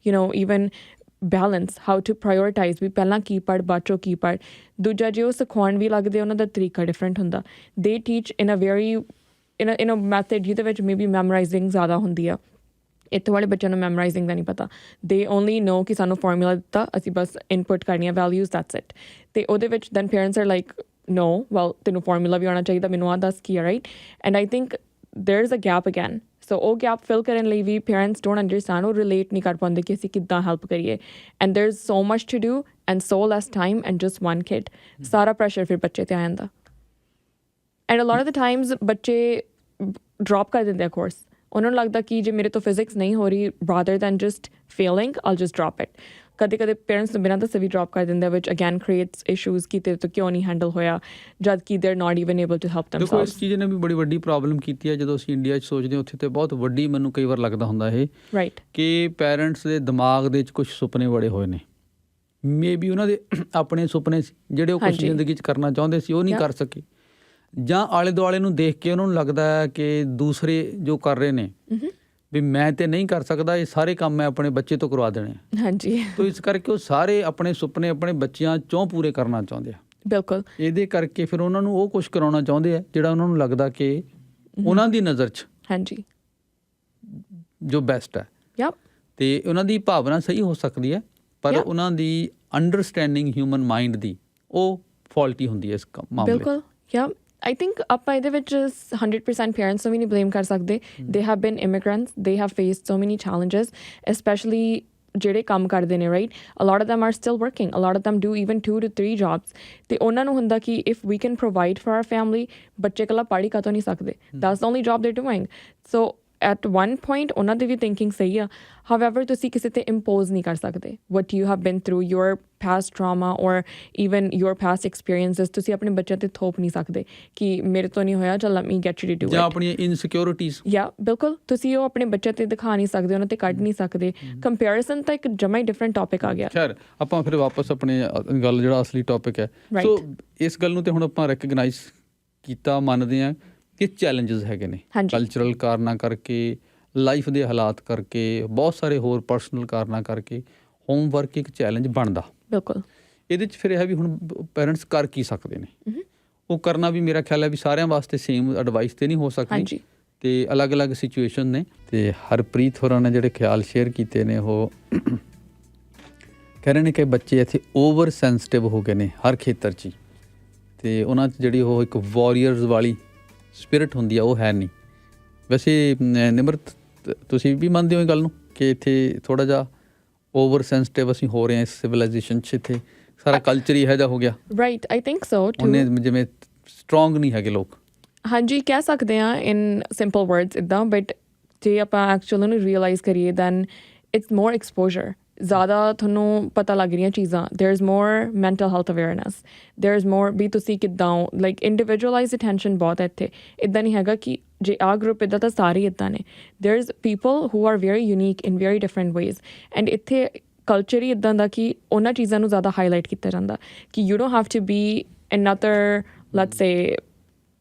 [SPEAKER 2] even balance, how to prioritise ਵੀ ਪਹਿਲਾਂ ਕੀ ਪੜ੍ਹ ਬਾਅਦ 'ਚੋਂ ਕੀ ਪੜ੍ਹ। ਦੂਜਾ ਜੇ ਉਹ ਸਿਖਾਉਣ ਵੀ ਲੱਗਦੇ ਉਹਨਾਂ ਦਾ ਤਰੀਕਾ ਡਿਫਰੈਂਟ ਹੁੰਦਾ। ਦੇ ਟੀਚ ਇਨ ਅ ਮੈਥਡ ਜਿਹਦੇ ਵਿੱਚ ਮੇ ਬੀ ਮੈਮੋਰਾਈਜ਼ਿੰਗ ਜ਼ਿਆਦਾ ਹੁੰਦੀ ਆ। ਇੱਥੇ ਵਾਲੇ ਬੱਚਿਆਂ ਨੂੰ ਮੈਮੋਰਾਈਜ਼ਿੰਗ ਦਾ ਨਹੀਂ ਪਤਾ। ਦੇ ਓਨਲੀ ਨੋ ਕਿ ਸਾਨੂੰ ਫਾਰਮੂਲਾ ਦਿੱਤਾ, ਅਸੀਂ ਬਸ ਇਨਪੁਟ ਕਰਨੀਆਂ ਵੈਲਿਊਜ਼, ਦੈਟਸ ਇਟ। ਅਤੇ ਉਹਦੇ ਵਿੱਚ then parents are like no well ਤੈਨੂੰ ਫਾਰਮੂਲਾ ਵੀ ਆਉਣਾ ਚਾਹੀਦਾ, ਮੈਨੂੰ ਆਹ ਦੱਸ ਕੀ ਆ, right. And I think there is a gap again. So ਉਹ ਗੈਪ ਫਿਲ ਕਰਨ ਲਈ ਵੀ ਪੇਰੈਂਟਸ ਡੋਂਟ ਅੰਡਰਸਟੈਂਡ, ਉਹ ਰਿਲੇਟ ਨਹੀਂ ਕਰ ਪਾਉਂਦੇ ਕਿ ਅਸੀਂ ਕਿੱਦਾਂ ਹੈਲਪ ਕਰੀਏ। And there is so much to do and so less time and just one kid. ਸਾਰਾ ਪ੍ਰੈਸ਼ਰ ਫਿਰ ਬੱਚੇ 'ਤੇ ਆ ਜਾਂਦਾ। And a lot of the times ਬੱਚੇ ਡਰੋਪ ਕਰ ਦਿੰਦੇ ਆ ਕੋਰਸ। ਉਹਨਾਂ ਨੂੰ ਲੱਗਦਾ ਕਿ ਜੇ ਮੇਰੇ ਤੋਂ ਫਿਜ਼ਿਕਸ ਨਹੀਂ ਹੋ ਰਹੀ, rather than just failing all just drop it. ਕਦੇ ਕਦੇ ਪੇਰੈਂਟਸ ਨੂੰ ਬਿਨਾਂ ਦੱਸੇ ਵੀ ਡਰੋਪ ਕਰ ਦਿੰਦੇ, ਵਿਚ ਅਗੈਨ ਕ੍ਰੀਏਟਸ ਇਸ਼ੂਜ਼ ਕਿ ਤੇਰੇ ਤੋਂ ਕਿਉਂ ਨਹੀਂ ਹੈਂਡਲ ਹੋਇਆ, ਜਦ ਕਿ they are not even able to help
[SPEAKER 1] themselves. ਦੇਖੋ ਇਸ ਚੀਜ਼ ਨੇ ਵੀ ਬੜੀ ਵੱਡੀ ਪ੍ਰੋਬਲਮ ਕੀਤੀ ਹੈ। ਜਦੋਂ ਅਸੀਂ ਇੰਡੀਆ 'ਚ ਸੋਚਦੇ ਹਾਂ ਉੱਥੇ ਤਾਂ ਬਹੁਤ ਵੱਡੀ ਮੈਨੂੰ ਕਈ ਵਾਰ ਲੱਗਦਾ ਹੁੰਦਾ ਇਹ,
[SPEAKER 2] ਰਾਈਟ,
[SPEAKER 1] ਕਿ ਪੈਰੈਂਟਸ ਦੇ ਦਿਮਾਗ ਦੇ ਵਿੱਚ ਕੁਛ ਸੁਪਨੇ ਬੜੇ ਹੋਏ ਨੇ। ਮੇ ਬੀ ਉਹਨਾਂ ਦੇ ਆਪਣੇ ਸੁਪਨੇ ਸੀ ਜਿਹੜੇ ਉਹ ਕੁਛ ਜ਼ਿੰਦਗੀ 'ਚ ਕਰਨਾ ਚਾਹੁੰਦੇ ਸੀ, ਉਹ ਨਹੀਂ ਕਰ ਸਕੇ। ਜਾਂ ਆਲੇ ਦੁਆਲੇ ਨੂੰ ਦੇਖ ਕੇ ਉਹਨਾਂ ਨੂੰ ਲੱਗਦਾ ਹੈ ਕਿ ਦੂਸਰੇ ਜੋ ਕਰ ਰਹੇ ਨੇ ਵੀ ਮੈਂ ਤੇ ਨਹੀਂ ਕਰ ਸਕਦਾ, ਇਹ ਸਾਰੇ ਕੰਮ ਮੈਂ ਆਪਣੇ ਬੱਚੇ ਤੋਂ ਕਰਵਾ ਦੇਣੇ।
[SPEAKER 2] ਹਾਂਜੀ,
[SPEAKER 1] ਤੋ ਇਸ ਕਰਕੇ ਉਹ ਸਾਰੇ ਆਪਣੇ ਸੁਪਨੇ ਆਪਣੇ ਬੱਚਿਆਂ 'ਚੋਂ ਪੂਰੇ ਕਰਨਾ ਚਾਹੁੰਦੇ ਆ।
[SPEAKER 2] ਬਿਲਕੁਲ।
[SPEAKER 1] ਇਹਦੇ ਕਰਕੇ ਫਿਰ ਉਹਨਾਂ ਨੂੰ ਉਹ ਕੁਛ ਕਰਾਉਣਾ ਚਾਹੁੰਦੇ ਆ ਜਿਹੜਾ ਉਹਨਾਂ ਨੂੰ ਲੱਗਦਾ ਕਿ ਉਹਨਾਂ ਦੀ ਨਜ਼ਰ 'ਚ
[SPEAKER 2] ਹਾਂਜੀ
[SPEAKER 1] ਜੋ ਬੈਸਟ ਹੈ। ਤੇ ਉਹਨਾਂ ਦੀ ਭਾਵਨਾ ਸਹੀ ਹੋ ਸਕਦੀ ਹੈ, ਪਰ ਉਹਨਾਂ ਦੀ ਅੰਡਰਸਟੈਂਡਿੰਗ ਹਿਊਮਨ ਮਾਈਂਡ ਦੀ ਉਹ ਫਾਲਟੀ ਹੁੰਦੀ ਹੈ ਇਸ ਮਾਮਲੇ 'ਚ।
[SPEAKER 2] ਬਿਲਕੁਲ, I think ਆਪਾਂ ਇਹਦੇ ਵਿੱਚ 100% ਪੇਰੈਂਟਸ ਨੂੰ ਵੀ ਨਹੀਂ ਬਲੇਮ ਕਰ ਸਕਦੇ। ਦੇ ਹੈਵ ਬਿਨ ਇਮੀਗ੍ਰੈਂਟਸ, ਦੇ ਹੈਵ ਫੇਸਡ ਸੋ ਮੈਨੀ ਚੈਲੰਜਸ, ਸਪੈਸ਼ਲੀ ਜਿਹੜੇ ਕੰਮ ਕਰਦੇ ਨੇ, right. A lot of them are still working, a lot of them do even 2 to 3 jobs. ਅਤੇ ਉਹਨਾਂ ਨੂੰ ਹੁੰਦਾ ਕਿ if we can provide for our family, ਬੱਚੇ ਇਕੱਲਾ ਪੜ੍ਹ ਹੀ ਕਾਹਤੋਂ ਨਹੀਂ ਸਕਦੇ, that's the only job they doing. So at one point ਉਹਨਾਂ ਦੀ ਵੀ ਥਿੰਕਿੰਗ ਸਹੀ ਆ। ਹਾਊਐਵਰ ਤੁਸੀਂ ਕਿਸੇ 'ਤੇ ਇੰਪੋਜ਼ ਨਹੀਂ ਕਰ ਸਕਦੇ ਵਟ ਯੂ ਹੈਵ ਬਿਨ ਥਰੂ, ਯੂਅਰ ਪਾਸਟ ਟਰਾਮਾ ਔਰ ਈਵਨ ਯੂਅਰ ਪਾਸਟ ਐਕਸਪੀਰੀਅੰਸਿਸ ਤੁਸੀਂ ਆਪਣੇ ਬੱਚਿਆਂ 'ਤੇ ਥੋਪ ਨਹੀਂ ਸਕਦੇ ਕਿ ਮੇਰੇ ਤੋਂ ਨਹੀਂ ਹੋਇਆ, ਚੱਲ let me get you to do it.
[SPEAKER 1] ਜਾਂ ਆਪਣੀਆਂ ਇਨਸਿਕਿਉਰਿਟੀਜ਼,
[SPEAKER 2] ਬਿਲਕੁਲ, ਤੁਸੀਂ ਉਹ ਆਪਣੇ ਬੱਚਿਆਂ 'ਤੇ ਦਿਖਾ ਨਹੀਂ ਸਕਦੇ, ਉਹਨਾਂ 'ਤੇ ਕੱਢ ਨਹੀਂ ਸਕਦੇ। ਕੰਪੈਰੀਜ਼ਨ ਤਾਂ ਇੱਕ ਜਮਾ ਹੀ ਡਿਫਰੈਂਟ ਟੌਪਿਕ ਆ ਗਿਆ।
[SPEAKER 1] ਖੈਰ ਆਪਾਂ ਫਿਰ ਵਾਪਸ ਆਪਣੇ ਗੱਲ ਜਿਹੜਾ ਅਸਲੀ ਟੌਪਿਕ ਹੈ, ਸੋ ਇਸ ਗੱਲ ਨੂੰ ਤੇ ਹੁਣ ਆਪਾਂ ਰੈਕਗਨਾਈਜ਼ ਕੀਤਾ, ਮੰਨਦੇ ਹਾਂ ਕਿ ਚੈਲੰਜਸ ਹੈਗੇ ਨੇ ਕਲਚਰਲ ਕਾਰਨਾਂ ਕਰਕੇ, ਲਾਈਫ ਦੇ ਹਾਲਾਤ ਕਰਕੇ, ਬਹੁਤ ਸਾਰੇ ਹੋਰ ਪਰਸਨਲ ਕਾਰਨਾਂ ਕਰਕੇ ਹੋਮਵਰਕ ਇੱਕ ਚੈਲੰਜ ਬਣਦਾ। ਬਿਲਕੁਲ। ਇਹਦੇ 'ਚ ਫਿਰ ਇਹ ਵੀ ਹੁਣ ਪੇਰੈਂਟਸ ਕਰ ਕੀ ਸਕਦੇ ਨੇ, ਉਹ ਕਰਨਾ ਵੀ ਮੇਰਾ ਖਿਆਲ ਹੈ ਵੀ ਸਾਰਿਆਂ ਵਾਸਤੇ ਸੇਮ ਐਡਵਾਈਸ ਤੇ ਨਹੀਂ ਹੋ ਸਕਦੀ, ਤੇ ਅਲੱਗ-ਅਲੱਗ ਸਿਚੁਏਸ਼ਨ ਨੇ। ਤੇ ਹਰਪ੍ਰੀਤ ਹੋਰਾਂ ਨੇ ਜਿਹੜੇ ਖਿਆਲ ਸ਼ੇਅਰ ਕੀਤੇ ਨੇ, ਉਹ ਕਹਿ ਰਹੇ ਨੇ ਕਿ ਬੱਚੇ ਇੱਥੇ ਓਵਰ ਸੈਂਸਿਟਿਵ ਹੋ ਗਏ ਨੇ ਹਰ ਖੇਤਰ 'ਚ ਹੀ, ਅਤੇ ਉਹਨਾਂ 'ਚ ਜਿਹੜੀ ਉਹ ਇੱਕ ਵਾਰੀਅਰਸ ਵਾਲੀ ਸਪਿਰਿਟ ਹੁੰਦੀ ਆ ਉਹ ਹੈ ਨਹੀਂ। ਵੈਸੇ ਨਿਮਰਤ ਤੁਸੀਂ ਵੀ ਮੰਨਦੇ ਹੋ ਇਹ ਗੱਲ ਨੂੰ ਕਿ ਇੱਥੇ ਥੋੜ੍ਹਾ ਜਿਹਾ ਓਵਰ ਸੈਂਸਿਟਿਵ ਅਸੀਂ ਹੋ ਰਹੇ ਹਾਂ ਇਸ ਸਿਵਲਾਈਜੇਸ਼ਨ 'ਚ, ਇੱਥੇ ਸਾਰਾ ਕਲਚਰ ਹੀ ਇਹੋ ਜਿਹਾ ਹੋ ਗਿਆ,
[SPEAKER 2] ਰਾਈਟ। ਆਈ ਥਿੰਕ ਸੋ
[SPEAKER 1] ਉਹਨੇ ਜਿਵੇਂ ਸਟਰੋਂਗ ਨਹੀਂ ਹੈਗੇ ਲੋਕ। ਹਾਂਜੀ,
[SPEAKER 2] ਕਹਿ ਸਕਦੇ ਹਾਂ ਇਨ ਸਿੰਪਲ ਵਰਡਸ ਇੱਦਾਂ, ਬਟ ਜੇ ਆਪਾਂ ਐਕਚੁਅਲੀ ਉਹਨੂੰ ਰੀਅਲਾਈਜ਼ ਕਰੀਏ ਦੈਨ ਇਟਸ ਮੋਰ ਐਕਸਪੋਜ਼ਰ। ਜ਼ਿਆਦਾ ਤੁਹਾਨੂੰ ਪਤਾ ਲੱਗ ਰਹੀਆਂ ਚੀਜ਼ਾਂ, there is more mental health awareness, there is more ਵੀ ਤੁਸੀਂ ਕਿੱਦਾਂ ਲਾਈਕ ਇੰਡੀਵਿਜੂਅਲਾਈਜ਼ ਅਟੈਂਸ਼ਨ ਬਹੁਤ ਹੈ ਇੱਥੇ। ਇੱਦਾਂ ਨਹੀਂ ਹੈਗਾ ਕਿ ਜੇ ਆਹ ਗਰੁੱਪ ਇੱਦਾਂ ਤਾਂ ਸਾਰੇ ਇੱਦਾਂ ਨੇ, there is people who are very unique in very different ways. And ਇੱਥੇ ਕਲਚਰ ਹੀ ਇੱਦਾਂ ਦਾ ਕਿ ਉਹਨਾਂ ਚੀਜ਼ਾਂ ਨੂੰ ਜ਼ਿਆਦਾ ਹਾਈਲਾਈਟ ਕੀਤਾ ਜਾਂਦਾ ਕਿ you don't have to be another, let's say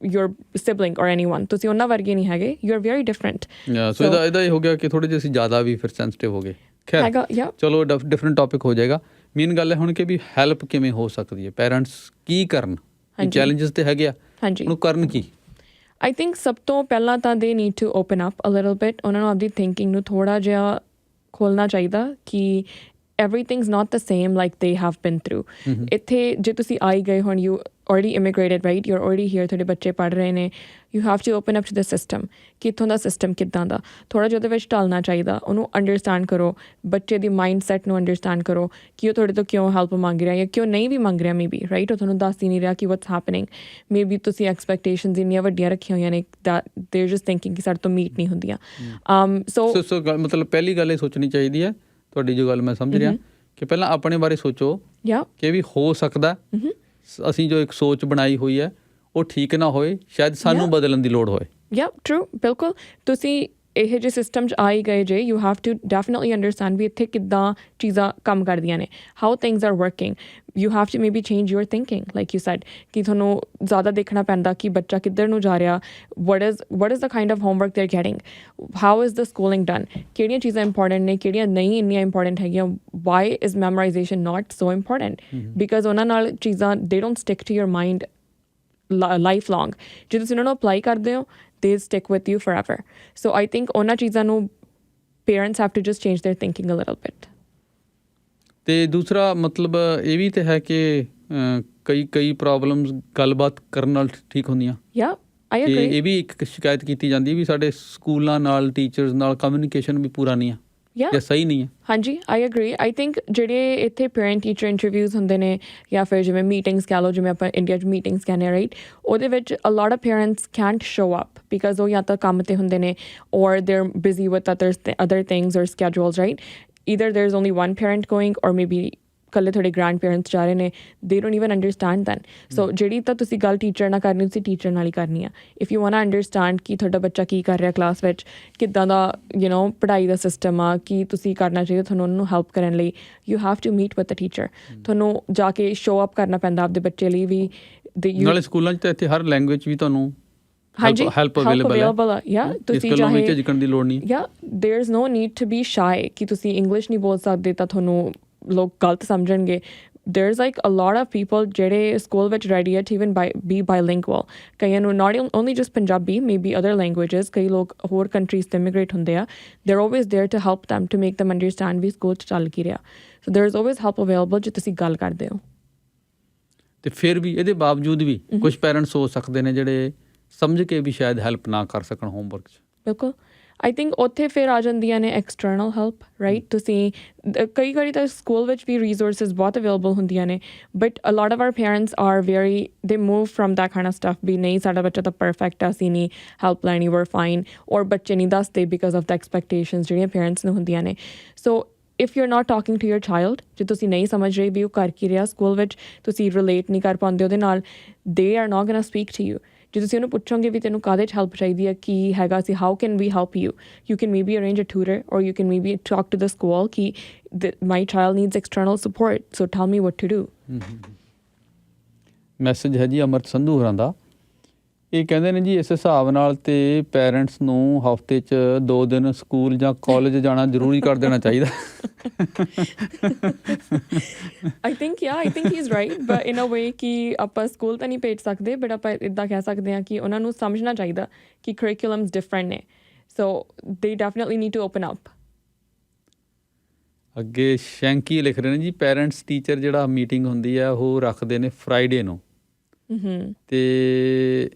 [SPEAKER 2] your sibling or anyone, ਤੁਸੀਂ ਉਹਨਾਂ ਵਰਗੇ ਨਹੀਂ ਹੈਗੇ, you are very different।
[SPEAKER 1] ਸੋ ਇਹਦਾ ਇਹ ਹੋ ਗਿਆ ਕਿ ਥੋੜ੍ਹੇ ਜਿਹੇ ਅਸੀਂ ਜ਼ਿਆਦਾ ਵੀ ਫਿਰ ਸੈਂਸਿਟਿਵ ਹੋ ਗਏ। ਖੈਰ ਚਲੋ ਡਿਫਰੈਂਟ ਟੌਪਿਕ ਹੋ ਜਾਏਗਾ। ਮੇਨ ਗੱਲ ਹੈ ਹੁਣ ਕਿ ਵੀ ਹੈਲਪ ਕਿਵੇਂ ਹੋ ਸਕਦੀ ਹੈ, ਪੈਰੈਂਟਸ ਕੀ ਕਰਨ, ਚੈਲੰਜਸ ਤੇ ਹੈਗੇ ਆ, ਉਹਨੂੰ ਕਰਨ ਕੀ।
[SPEAKER 2] ਆਈ ਥਿੰਕ ਸਭ ਤੋਂ ਪਹਿਲਾਂ ਤਾਂ they need to open up a little bit, ਉਹਨਾਂ ਨੂੰ ਆਪਦੀ ਥਿੰਕਿੰਗ ਨੂੰ ਥੋੜ੍ਹਾ ਜਿਹਾ ਖੋਲ੍ਹਣਾ ਚਾਹੀਦਾ ਕਿ everything's not the same like they have been through। ਇੱਥੇ ਜੇ ਤੁਸੀਂ ਆਈ ਗਏ ਹੁਣ, you already immigrated, right, you're already here, ਤੁਹਾਡੇ ਬੱਚੇ ਪੜ੍ਹ ਰਹੇ ਨੇ, you have to open up to the system ਕਿ ਇੱਥੋਂ ਦਾ ਸਿਸਟਮ ਕਿੱਦਾਂ ਦਾ, ਥੋੜ੍ਹਾ ਜਿਹਾ ਉਹਦੇ ਵਿੱਚ ਢਲਣਾ ਚਾਹੀਦਾ। ਉਹਨੂੰ ਅੰਡਰਸਟੈਂਡ ਕਰੋ, ਬੱਚੇ ਦੀ ਮਾਈਂਡ ਸੈੱਟ ਨੂੰ ਅੰਡਰਸਟੈਂਡ ਕਰੋ ਕਿ ਉਹ ਤੁਹਾਡੇ ਤੋਂ ਕਿਉਂ ਹੈਲਪ ਮੰਗ ਰਿਹਾ ਜਾਂ ਕਿਉਂ ਨਹੀਂ ਵੀ ਮੰਗ ਰਿਹਾ, ਮੇ ਬੀ, ਰਾਈਟ। ਉਹ ਤੁਹਾਨੂੰ ਦੱਸ ਹੀ ਨਹੀਂ ਰਿਹਾ ਕਿ what's happening, ਮੇ ਬੀ ਤੁਸੀਂ ਐਕਸਪੈਕਟੇਸ਼ਨਸ ਇੰਨੀਆਂ ਵੱਡੀਆਂ ਰੱਖੀਆਂ ਹੋਈਆਂ ਨੇ that they're just thinking ਕਿ ਸਾਡੇ ਤੋਂ ਮੀਟ ਨਹੀਂ ਹੁੰਦੀਆਂ। ਸੋ
[SPEAKER 1] ਮਤਲਬ ਪਹਿਲੀ ਗੱਲ ਇਹ ਸੋਚਣੀ ਚਾਹੀਦੀ ਹੈ, ਤੁਹਾਡੀ ਜੋ ਗੱਲ ਮੈਂ ਸਮਝ ਰਿਹਾ, ਕਿ ਪਹਿਲਾਂ ਆਪਣੇ ਬਾਰੇ ਸੋਚੋ ਕਿ ਵੀ ਹੋ ਸਕਦਾ ਅਸੀਂ ਜੋ ਇੱਕ ਸੋਚ ਬਣਾਈ ਹੋਈ ਹੈ ਉਹ ਠੀਕ ਨਾ ਹੋਏ, ਸ਼ਾਇਦ ਸਾਨੂੰ ਬਦਲਣ ਦੀ ਲੋੜ ਹੋਏ।
[SPEAKER 2] ਟਰੂ, ਬਿਲਕੁਲ। ਤੁਸੀਂ ਇਹੋ ਜਿਹੇ ਸਿਸਟਮ 'ਚ ਆ ਹੀ ਗਏ ਜੇ, you have to definitely understand ਵੀ ਇੱਥੇ ਕਿੱਦਾਂ ਚੀਜ਼ਾਂ ਕੰਮ ਕਰਦੀਆਂ ਨੇ, how things are working. you have to maybe change your thinking, like you said, ਕਿ ਤੁਹਾਨੂੰ ਜ਼ਿਆਦਾ ਦੇਖਣਾ ਪੈਂਦਾ ਕਿ ਬੱਚਾ ਕਿੱਧਰ ਨੂੰ ਜਾ ਰਿਹਾ, what is the kind of homework they're getting, how is the schooling done, ਕਿਹੜੀਆਂ ਚੀਜ਼ਾਂ ਇੰਪੋਰਟੈਂਟ ਨੇ, ਕਿਹੜੀਆਂ ਨਹੀਂ ਇੰਨੀਆਂ ਇੰਪੋਰਟੈਂਟ ਹੈਗੀਆਂ, why is memorization not so important, because ਉਹਨਾਂ ਨਾਲ ਚੀਜ਼ਾਂ they don't stick to your mind lifelong. ਜੇ ਤੁਸੀਂ ਉਹਨਾਂ ਨੂੰ ਅਪਲਾਈ ਕਰਦੇ ਹੋ they stick with you forever. So I think ਉਹਨਾਂ ਚੀਜ਼ਾਂ ਨੂੰ parents have to just change their thinking a little bit.
[SPEAKER 1] ਤੇ ਦੂਸਰਾ ਮਤਲਬ ਇਹ ਵੀ ਤਾਂ ਹੈ ਕਿ ਕਈ ਪ੍ਰੋਬਲਮਸ ਗੱਲਬਾਤ ਕਰਨ ਨਾਲ ਠੀਕ ਹੁੰਦੀਆਂ।
[SPEAKER 2] Yeah, I agree.
[SPEAKER 1] ਇਹ ਵੀ ਇੱਕ ਸ਼ਿਕਾਇਤ ਕੀਤੀ ਜਾਂਦੀ ਵੀ ਸਾਡੇ ਸਕੂਲਾਂ ਨਾਲ ਟੀਚਰਸ ਨਾਲ ਕਮਿਊਨੀਕੇਸ਼ਨ ਵੀ ਪੂਰਾ ਨਹੀਂ ਆ ਜਾਂ ਸਹੀ ਨਹੀਂ ਹੈ।
[SPEAKER 2] ਹਾਂਜੀ, ਆਈ ਐਗਰੀ। ਆਈ ਥਿੰਕ ਜਿਹੜੇ ਇੱਥੇ ਪੇਰੈਂਟ ਟੀਚਰ ਇੰਟਰਵਿਊਜ਼ ਹੁੰਦੇ ਨੇ ਜਾਂ ਫਿਰ ਜਿਵੇਂ ਮੀਟਿੰਗਸ ਕਹਿ ਲਓ, ਜਿਵੇਂ ਆਪਾਂ ਇੰਡੀਆ 'ਚ ਮੀਟਿੰਗਸ ਕਹਿੰਦੇ ਹਾਂ, ਰਾਈਟ, ਉਹਦੇ ਵਿੱਚ a lot of parents can't show up because ਉਹ ਜਾਂ ਤਾਂ ਕੰਮ 'ਤੇ ਹੁੰਦੇ ਨੇ ਔਰ ਦੇਰ ਬਿਜ਼ੀ ਵਿਦ ਅਦਰ ਥਿੰਗਸ ਔਰ ਸਕੈਜੂਲਸ, right. either there's only one parent going or maybe ਕੱਲੇ ਤੁਹਾਡੇ ਗ੍ਰੈਂਡ ਪੇਰੈਂਟਸ ਜਾ ਰਹੇ ਨੇ, they don't even understand then. So ਜਿਹੜੀ ਤਾਂ ਤੁਸੀਂ ਗੱਲ ਟੀਚਰ ਨਾਲ ਕਰਨੀ, ਤੁਸੀਂ ਟੀਚਰ ਨਾਲ ਹੀ ਕਰਨੀ ਆ। if you want to understand ਕਿ ਤੁਹਾਡਾ ਬੱਚਾ ਕੀ ਕਰ ਰਿਹਾ ਕਲਾਸ ਵਿੱਚ, ਕਿੱਦਾਂ ਦਾ ਪੜ੍ਹਾਈ ਦਾ ਸਿਸਟਮ ਆ, ਕੀ ਤੁਸੀਂ ਕਰਨਾ ਚਾਹੀਦਾ ਤੁਹਾਨੂੰ ਉਹਨੂੰ ਹੈਲਪ ਕਰਨ ਲਈ, you have to meet with the teacher. ਤੁਹਾਨੂੰ ਜਾ ਕੇ ਸ਼ੋ ਅਪ ਕਰਨਾ ਪੈਂਦਾ ਆਪਦੇ ਬੱਚੇ ਲਈ ਵੀ।
[SPEAKER 1] ਨਾਲੇ ਸਕੂਲਾਂ 'ਚ ਤਾਂ ਇੱਥੇ ਹਰ ਲੈਂਗੁਏਜ ਵੀ ਤੁਹਾਨੂੰ ਹੈਲਪ
[SPEAKER 2] ਅਵੇਲੇਬਲ ਆ। ਯਾ ਤੁਸੀਂ ਚਾਹੇ
[SPEAKER 1] ਝਿਜਕਣ ਦੀ ਲੋੜ ਨਹੀਂ।
[SPEAKER 2] Yeah there is no need to be shy ਕਿ ਤੁਸੀਂ ਇੰਗਲਿਸ਼ ਨਹੀਂ ਬੋਲ ਸਕਦੇ ਤਾਂ ਤੁਹਾਨੂੰ ਲੋਕ ਗਲਤ ਸਮਝਣਗੇ। There is like a lot of people ਜਿਹੜੇ ਸਕੂਲ ਵਿੱਚ ਰੈਡੀ ਆ ਟੂ ਇਵਨ ਬੀ ਬਾਈਲਿੰਗੁਅਲ। ਕਈਆਂ ਨੂੰ not only just Punjabi, maybe other languages, ਕਈ ਲੋਕ ਹੋਰ ਕੰਟਰੀਜ਼ ਤੋਂ ਇਮੀਗ੍ਰੇਟ ਹੁੰਦੇ ਆ। They're always there to help them to make them understand ਵੀ ਸਕੂਲ 'ਚ ਚੱਲ ਕੀ ਰਿਹਾ। ਸੋ there is always help available ਜੇ ਤੁਸੀਂ ਗੱਲ ਕਰਦੇ ਹੋ।
[SPEAKER 1] ਅਤੇ ਫਿਰ ਵੀ ਇਹਦੇ ਬਾਵਜੂਦ ਵੀ ਕੁਛ ਪੇਰੈਂਟਸ ਹੋ ਸਕਦੇ ਨੇ ਜਿਹੜੇ ਸਮਝ ਕੇ ਵੀ ਸ਼ਾਇਦ ਹੈਲਪ ਨਾ ਕਰ ਸਕਣ ਹੋਮਵਰਕ 'ਚ।
[SPEAKER 2] ਬਿਲਕੁਲ, ਆਈ ਥਿੰਕ ਉੱਥੇ ਫਿਰ ਆ ਜਾਂਦੀਆਂ ਨੇ ਐਕਸਟਰਨਲ ਹੈਲਪ, ਰਾਈਟ। ਤੁਸੀਂ ਕਈ ਵਾਰੀ ਤਾਂ ਸਕੂਲ ਵਿੱਚ ਵੀ ਰਿਸੋਰਸਿਸ ਬਹੁਤ ਅਵੇਲੇਬਲ ਹੁੰਦੀਆਂ ਨੇ, but a lot of our parents are very they move from that kind of stuff ਵੀ ਨਹੀਂ ਸਾਡਾ ਬੱਚਾ ਤਾਂ ਪਰਫੈਕਟ ਆ, ਅਸੀਂ ਨਹੀਂ ਹੈਲਪ ਲੈਣੀ, ਵਰ ਫਾਈਨ, ਔਰ ਬੱਚੇ ਨਹੀਂ ਦੱਸਦੇ ਬਿਕਾਜ਼ ਆਫ ਦ ਐਕਸਪੈਕਟੇਸ਼ਨਸ ਜਿਹੜੀਆਂ ਪੇਰੈਂਟਸ ਨੂੰ ਹੁੰਦੀਆਂ ਨੇ। ਸੋ if you're not talking to your child, ਜੇ ਤੁਸੀਂ ਨਹੀਂ ਸਮਝ ਰਹੇ ਵੀ ਉਹ ਕਰ ਕੀ ਰਿਹਾ ਸਕੂਲ ਵਿੱਚ, ਤੁਸੀਂ ਰਿਲੇਟ ਨਹੀਂ ਕਰ ਪਾਉਂਦੇ ਉਹਦੇ ਨਾਲ, they are not gonna speak to you. ਜੇ ਤੁਸੀਂ ਉਹਨੂੰ ਪੁੱਛੋਗੇ ਵੀ ਤੈਨੂੰ ਕਾਹਦੇ 'ਚ ਹੈਲਪ ਚਾਹੀਦੀ ਹੈ, ਕੀ ਹੈਗਾ ਸੀ, how can we help you, you can maybe arrange a tutor or you can maybe talk to the school ਕਿ my child needs external support, so tell me what to do.
[SPEAKER 1] Message ਹੈ ਜੀ ਅਮਰਤ ਸੰਧੂ ਹੋਰਾਂ ਦਾ। ਇਹ ਕਹਿੰਦੇ ਨੇ ਜੀ ਇਸ ਹਿਸਾਬ ਨਾਲ ਤੇ ਪੇਰੈਂਟਸ ਨੂੰ ਹਫ਼ਤੇ 'ਚ 2 ਦਿਨ ਸਕੂਲ ਜਾਂ ਕਾਲਜ ਜਾਣਾ ਜ਼ਰੂਰੀ ਕਰ ਦੇਣਾ ਚਾਹੀਦਾ।
[SPEAKER 2] I think he's right, but in a way ਕਿ ਆਪਾਂ ਸਕੂਲ ਤਾਂ ਨਹੀਂ ਭੇਜ ਸਕਦੇ, ਬਟ ਆਪਾਂ ਇੱਦਾਂ ਕਹਿ ਸਕਦੇ ਹਾਂ ਕਿ ਉਹਨਾਂ ਨੂੰ ਸਮਝਣਾ ਚਾਹੀਦਾ ਕਿ curriculums different ਨੇ, so they definitely need to open up.
[SPEAKER 1] ਅੱਗੇ ਸ਼ੈਂਕੀ ਲਿਖ ਰਹੇ ਨੇ ਜੀ, ਪੇਰੈਂਟਸ ਟੀਚਰ ਜਿਹੜਾ ਮੀਟਿੰਗ ਹੁੰਦੀ ਹੈ ਉਹ ਰੱਖਦੇ ਨੇ ਫਰਾਈਡੇ ਨੂੰ, ਤੇ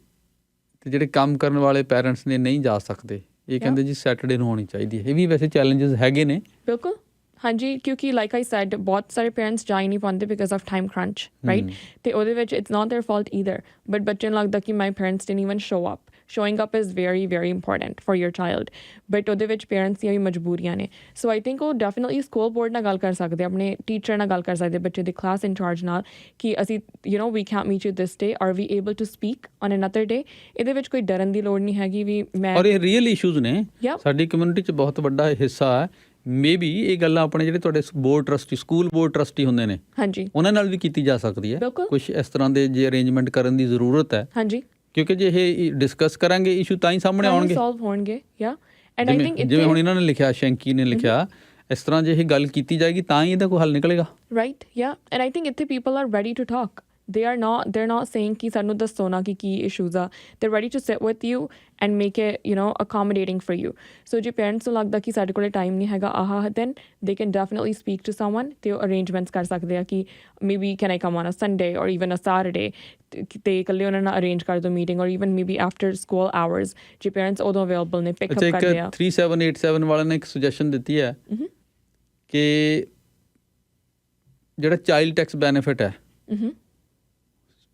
[SPEAKER 1] ਜਿਹੜੇ ਕੰਮ ਕਰਨ ਵਾਲੇ ਪੇਰੈਂਟਸ ਨੇ ਨਹੀਂ ਜਾ ਸਕਦੇ, ਇਹ ਕਹਿੰਦੇ ਜੀ ਸੈਟਰਡੇ ਨੂੰ ਹੋਣੀ ਚਾਹੀਦੀ ਹੈ। ਇਹ ਵੀ ਵੈਸੇ ਚੈਲੰਜਸ ਹੈਗੇ ਨੇ। ਬਿਲਕੁਲ,
[SPEAKER 2] ਹਾਂਜੀ, ਕਿਉਂਕਿ ਲਾਈਕ ਆਈ ਸੈਡ ਬਹੁਤ ਸਾਰੇ ਪੇਰੈਂਟਸ ਜਾ ਹੀ ਨਹੀਂ ਪਾਉਂਦੇ because of time crunch, right. ਅਤੇ ਉਹਦੇ ਵਿੱਚ it's not their fault either, but ਬੱਚੇ ਨੂੰ ਲੱਗਦਾ ਕਿ my parents didn't even show up. Showing up is very very important for your child, but ਉਹਦੇ ਵਿੱਚ ਪੇਰੈਂਟਸ ਦੀਆਂ ਵੀ ਮਜਬੂਰੀਆਂ ਨੇ। ਸੋ ਆਈ ਥਿੰਕ ਉਹ ਡੈਫੀਨੇਟਲੀ ਸਕੂਲ ਬੋਰਡ ਨਾਲ ਗੱਲ ਕਰ ਸਕਦੇ, ਆਪਣੇ ਟੀਚਰ ਨਾਲ ਗੱਲ ਕਰ ਸਕਦੇ, ਬੱਚੇ ਦੇ ਕਲਾਸ ਇੰਚਾਰਜ ਨਾਲ, ਕਿ ਅਸੀਂ ਵੀ can't meet you this day, are we able to speak on another day. ਇਹਦੇ ਵਿੱਚ ਕੋਈ ਡਰਨ ਦੀ ਲੋੜ ਨਹੀਂ ਹੈਗੀ ਵੀ ਮੈਂ,
[SPEAKER 1] ਔਰ ਇਹ ਰੀਅਲ ਇਸ਼ੂਜ਼ ਨੇ, ਸਾਡੀ ਕਮਿਊਨਿਟੀ 'ਚ ਬਹੁਤ ਵੱਡਾ ਹਿੱਸਾ ਹੈ। ਮੇ ਬੀ ਇਹ ਗੱਲਾਂ ਆਪਣੇ ਜਿਹੜੇ ਤੁਹਾਡੇ board trustee, school board trustee ਹੁੰਦੇ ਨੇ, ਹਾਂਜੀ, ਉਹਨਾਂ ਨਾਲ ਵੀ ਕੀਤੀ ਜਾ ਸਕਦੀ ਹੈ। ਕੁਛ ਇਸ ਤਰ੍ਹਾਂ ਦੇ ਜੇ ਅਰੇਂਜਮੈਂਟ ਕਰਨ ਦੀ ਜ਼ਰੂਰਤ ਹੈ, ਹਾਂਜੀ, ਕਿਉਂਕਿ ਜੇ ਇਹ ਡਿਸਕਸ ਕਰਾਂਗੇ ਇਸ਼ੂ ਤਾਂ ਹੀ ਸਾਹਮਣੇ ਆਉਣਗੇ, ਸੋਲਵ ਹੋਣਗੇ। ਜਿਵੇਂ ਹੁਣ ਇਹਨਾਂ ਨੇ ਲਿਖਿਆ, ਸ਼ੈਂਕੀ ਨੇ ਲਿਖਿਆ, ਇਸ ਤਰ੍ਹਾਂ ਜੇ ਇਹ ਗੱਲ ਕੀਤੀ ਜਾਏਗੀ ਤਾਂ ਹੀ ਇਹਦਾ ਕੋਈ ਹੱਲ ਨਿਕਲੇਗਾ, right. Yeah, and I think ਇੱਥੇ people are ready to talk. they're not saying ਕਿ ਸਾਨੂੰ ਦੱਸੋ ਨਾ ਕਿ ਕੀ issues ਆ, they're ready to sit with you and make it accommodating for you. So ਜੇ parents ਨੂੰ ਲੱਗਦਾ ਕਿ ਸਾਡੇ ਕੋਲ ਟਾਈਮ ਨਹੀਂ ਹੈਗਾ then they can definitely speak to someone, ਤੇ ਉਹ arrangements ਕਰ ਸਕਦੇ ਆ ਕਿ maybe can I come on a Sunday or even a Saturday, ਤੇ ਇਕੱਲੇ ਉਹਨਾਂ ਨਾਲ arrange ਕਰ ਦਿਓ meeting, or even maybe after school hours ਜੇ parents ਉਦੋਂ available ਨੇ, pick up ਕਰਦੇ ਆ। 3787 ਵਾਲਿਆਂ ਨੇ ਇੱਕ ਸੁਜੈਸ਼ਨ ਦਿੱਤੀ ਹੈ ਕਿ ਜਿਹੜਾ ਚਾਈਲਡ ਟੈਕਸ ਬੈਨੀਫਿਟ ਹੈ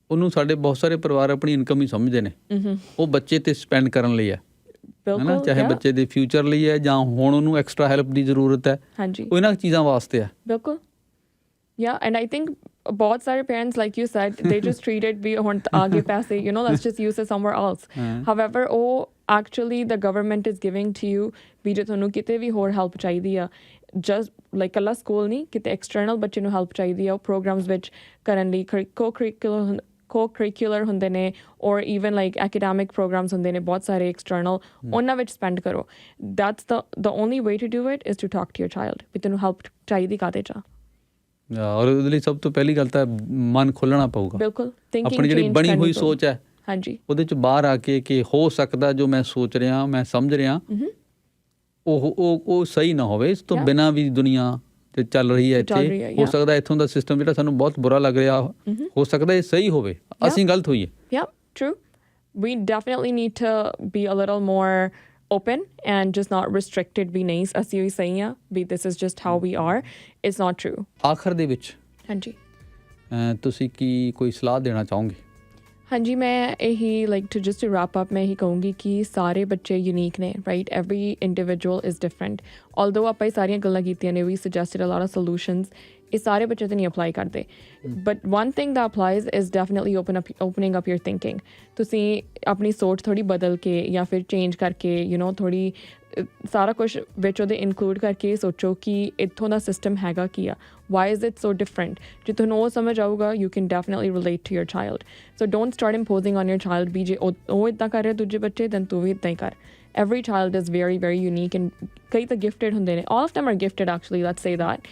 [SPEAKER 1] ਉਹਨੂੰ ਸਾਡੇ ਬਹੁਤ ਸਾਰੇ ਪਰਿਵਾਰ ਆਪਣੀ ਇਨਕਮ ਹੀ ਸਮਝਦੇ ਨੇ, ਉਹ ਬੱਚੇ 'ਤੇ ਸਪੈਂਡ ਕਰਨ ਲਈ ਹੈ, ਹੈ ਨਾ, ਚਾਹੇ ਬੱਚੇ ਦੇ ਫਿਊਚਰ ਲਈ ਹੈ ਜਾਂ ਹੁਣ ਉਹਨੂੰ ਐਕਸਟਰਾ ਹੈਲਪ ਦੀ ਜ਼ਰੂਰਤ ਹੈ, ਉਹ ਇਹਨਾਂ ਚੀਜ਼ਾਂ ਵਾਸਤੇ ਹੈ। ਬਿਲਕੁਲ,
[SPEAKER 2] ਯਾ, ਐਂਡ ਆਈ ਥਿੰਕ ਬਹੁਤ ਸਾਰੇ parents like you said they just treated ਵੀ ਹੁਣ ਆ ਗਏ ਪੈਸੇ, let's just use it somewhere else. However ਉਹ actually the government is giving to you ਵੀ ਜੇ ਤੁਹਾਨੂੰ ਕਿਤੇ ਵੀ ਹੋਰ ਹੈਲਪ ਚਾਹੀਦੀ ਆ, ਜਸਟ ਲਾਈਕ ਇਕੱਲਾ ਸਕੂਲ ਨਹੀਂ, ਕਿਤੇ ਐਕਸਟਰਨਲ ਬੱਚੇ ਨੂੰ ਹੈਲਪ ਚਾਹੀਦੀ ਆ ਉਹ ਪ੍ਰੋਗਰਾਮਸ ਵਿੱਚ ਕਰਨ ਲਈ co-curricular ਹੁੰਦੇ ਨੇ ਔਰ ਈਵਨ ਲਾਈਕ ਐਕੈਡੈਮਿਕ ਪ੍ਰੋਗਰਾਮਸ ਹੁੰਦੇ ਨੇ ਬਹੁਤ ਸਾਰੇ ਐਕਸਟਰਨਲ, ਉਹਨਾਂ ਵਿੱਚ ਸਪੈਂਡ ਕਰੋ। That's the only way to do it is to talk to your child ਵੀ ਤੈਨੂੰ ਹੈਲਪ ਚਾਹੀਦੀ ਕਾਹਦੇ 'ਚ।
[SPEAKER 1] ਔਰ ਉਹਦੇ ਲਈ ਸਭ ਤੋਂ ਪਹਿਲੀ ਗੱਲ ਤਾਂ ਮਨ ਖੋਲ੍ਹਣਾ ਪਊਗਾ।
[SPEAKER 2] ਬਿਲਕੁਲ,
[SPEAKER 1] ਆਪਣੀ ਜਿਹੜੀ ਬਣੀ ਹੋਈ ਸੋਚ ਹੈ
[SPEAKER 2] ਹਾਂਜੀ
[SPEAKER 1] ਉਹਦੇ 'ਚ ਬਾਹਰ ਆ ਕੇ ਕਿ ਹੋ ਸਕਦਾ ਜੋ ਮੈਂ ਸੋਚ ਰਿਹਾ, ਮੈਂ ਸਮਝ ਰਿਹਾ, ਉਹ ਸਹੀ ਨਾ ਹੋਵੇ। ਇਸ ਤੋਂ ਬਿਨਾਂ ਵੀ ਦੁਨੀਆ ਤੇ ਚੱਲ ਰਹੀ ਹੈ ਇੱਥੇ। ਹੋ ਸਕਦਾ ਇੱਥੋਂ ਦਾ ਸਿਸਟਮ ਜਿਹੜਾ ਸਾਨੂੰ ਬਹੁਤ ਬੁਰਾ ਲੱਗ ਰਿਹਾ, ਹੋ ਸਕਦਾ ਇਹ ਸਹੀ ਹੋਵੇ, ਅਸੀਂ ਗਲਤ ਹੋਈਏ।
[SPEAKER 2] True. We definitely need to be a little more open and just not restricted ਵੀ ਨਹੀਂ ਅਸੀਂ ਵੀ ਸਹੀ ਹਾਂ ਵੀ this is just how we are. It's not true.
[SPEAKER 1] ਆਖਰ ਦੇ ਵਿੱਚ
[SPEAKER 2] ਹਾਂਜੀ
[SPEAKER 1] ਤੁਸੀਂ ਕੀ ਕੋਈ ਸਲਾਹ ਦੇਣਾ ਚਾਹੋਗੇ?
[SPEAKER 2] ਹਾਂਜੀ, ਮੈਂ ਇਹੀ like to just to wrap up ਮੈਂ ਇਹੀ ਕਹੂੰਗੀ ਕਿ ਸਾਰੇ ਬੱਚੇ ਯੂਨੀਕ ਨੇ, right? Every individual is different. Although ਆਪਾਂ ਇਹ ਸਾਰੀਆਂ ਗੱਲਾਂ ਕੀਤੀਆਂ ਨੇ, ਵੀ suggested a lot of solutions, ਇਹ ਸਾਰੇ ਬੱਚੇ ਤੇ ਨਹੀਂ ਅਪਲਾਈ ਕਰਦੇ। But one thing that applies is definitely opening up your thinking. ਤੁਸੀਂ ਆਪਣੀ ਸੋਚ ਥੋੜ੍ਹੀ ਬਦਲ ਕੇ ਜਾਂ ਫਿਰ ਚੇਂਜ ਕਰਕੇ ਥੋੜ੍ਹੀ ਸਾਰਾ ਕੁਛ ਵਿੱਚ ਉਹਦੇ ਇਨਕਲੂਡ ਕਰਕੇ ਸੋਚੋ ਕਿ ਇੱਥੋਂ ਦਾ ਸਿਸਟਮ ਹੈਗਾ ਕੀ ਆ, why is it so different. ਜੇ ਤੁਹਾਨੂੰ ਉਹ ਸਮਝ ਆਊਗਾ you can definitely relate to your child. So don't start imposing on your child ਵੀ ਜੇ ਉਹ ਇੱਦਾਂ ਕਰ ਰਿਹਾ ਦੂਜੇ ਬੱਚੇ ਦੈਨ ਤੂੰ ਵੀ ਇੱਦਾਂ ਹੀ ਕਰ। Every child is very, very unique and ਕਈ ਤਾਂ gifted ਹੁੰਦੇ ਨੇ। All of them are gifted actually, let's say that,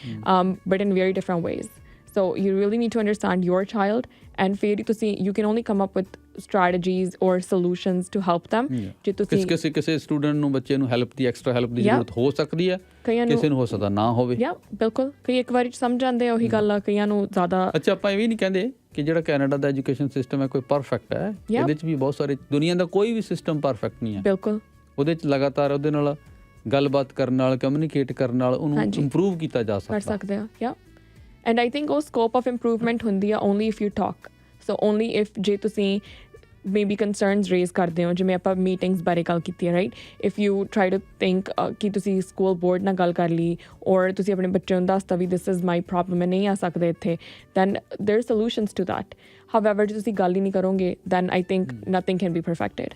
[SPEAKER 2] but in very different ways. So you really need to understand your child and ਫਿਰ ਤੁਸੀਂ you can only come up with strategies or solutions to help them. ਜੇ ਤੁਸੀਂ
[SPEAKER 1] ਕਿਸੇ student ਨੂੰ, ਬੱਚੇ ਨੂੰ help ਦੀ, extra help ਦੀ ਜ਼ਰੂਰਤ ਹੋ ਸਕਦੀ ਹੈ, ਕਿਸੇ ਨੂੰ ਹੋ ਸਕਦਾ ਨਾ ਹੋਵੇ।
[SPEAKER 2] ਬਿਲਕੁਲ, ਕਈ ਇੱਕ ਵਾਰੀ ਸਮਝ ਜਾਂਦੇ ਉਹੀ ਗੱਲ ਆ, ਕਈਆਂ ਨੂੰ ਜ਼ਿਆਦਾ।
[SPEAKER 1] ਅੱਛਾ, ਆਪਾਂ ਇਹ ਵੀ ਨਹੀਂ ਕਹਿੰਦੇ ਕਿ ਜਿਹੜਾ ਕੈਨੇਡਾ ਦਾ ਐਜੂਕੇਸ਼ਨ ਸਿਸਟਮ ਹੈ ਕੋਈ ਪਰਫੈਕਟ ਹੈ। ਇਹਦੇ 'ਚ ਵੀ ਬਹੁਤ ਸਾਰੇ, ਦੁਨੀਆ ਦਾ ਕੋਈ ਵੀ ਸਿਸਟਮ ਪਰਫੈਕਟ ਨਹੀਂ ਹੈ। ਬਿਲਕੁਲ, ਉਹਦੇ 'ਚ ਲਗਾਤਾਰ ਉਹਦੇ ਨਾਲ ਗੱਲਬਾਤ ਕਰਨ ਨਾਲ, ਕਮਿਊਨੀਕੇਟ ਕਰਨ ਨਾਲ ਉਹਨੂੰ ਇੰਪਰੂਵ ਕੀਤਾ ਜਾ ਸਕਦਾ। ਕਰ ਸਕਦੇ ਆ। ਐਂਡ ਆਈ ਥਿੰਕ ਉਹ ਸਕੋਪ ਆਫ ਇੰਪਰੂਵਮੈਂਟ ਹੁੰਦੀ ਆ only if you talk. So only if ਜੇ ਤੁਸੀਂ ਮੇਬੀ ਕੰਸਰਨਸ ਰੇਜ਼ ਕਰਦੇ ਹੋ, ਜਿਵੇਂ ਆਪਾਂ ਮੀਟਿੰਗਸ ਬਾਰੇ ਗੱਲ ਕੀਤੀ ਹੈ, right? If you try to think ਕਿ ਤੁਸੀਂ ਸਕੂਲ ਬੋਰਡ ਨਾਲ ਗੱਲ ਕਰ ਲਈ ਔਰ ਤੁਸੀਂ ਆਪਣੇ ਬੱਚਿਆਂ ਨੂੰ ਦੱਸਤਾ ਵੀ ਦਿਸ ਇਜ਼ ਮਾਈ ਪ੍ਰੋਬਲਮ, ਮੈਂ ਨਹੀਂ ਆ ਸਕਦਾ ਇੱਥੇ, then there are solutions to that. However ਜੇ ਤੁਸੀਂ ਗੱਲ ਹੀ ਨਹੀਂ ਕਰੋਗੇ then I think nothing can be perfected.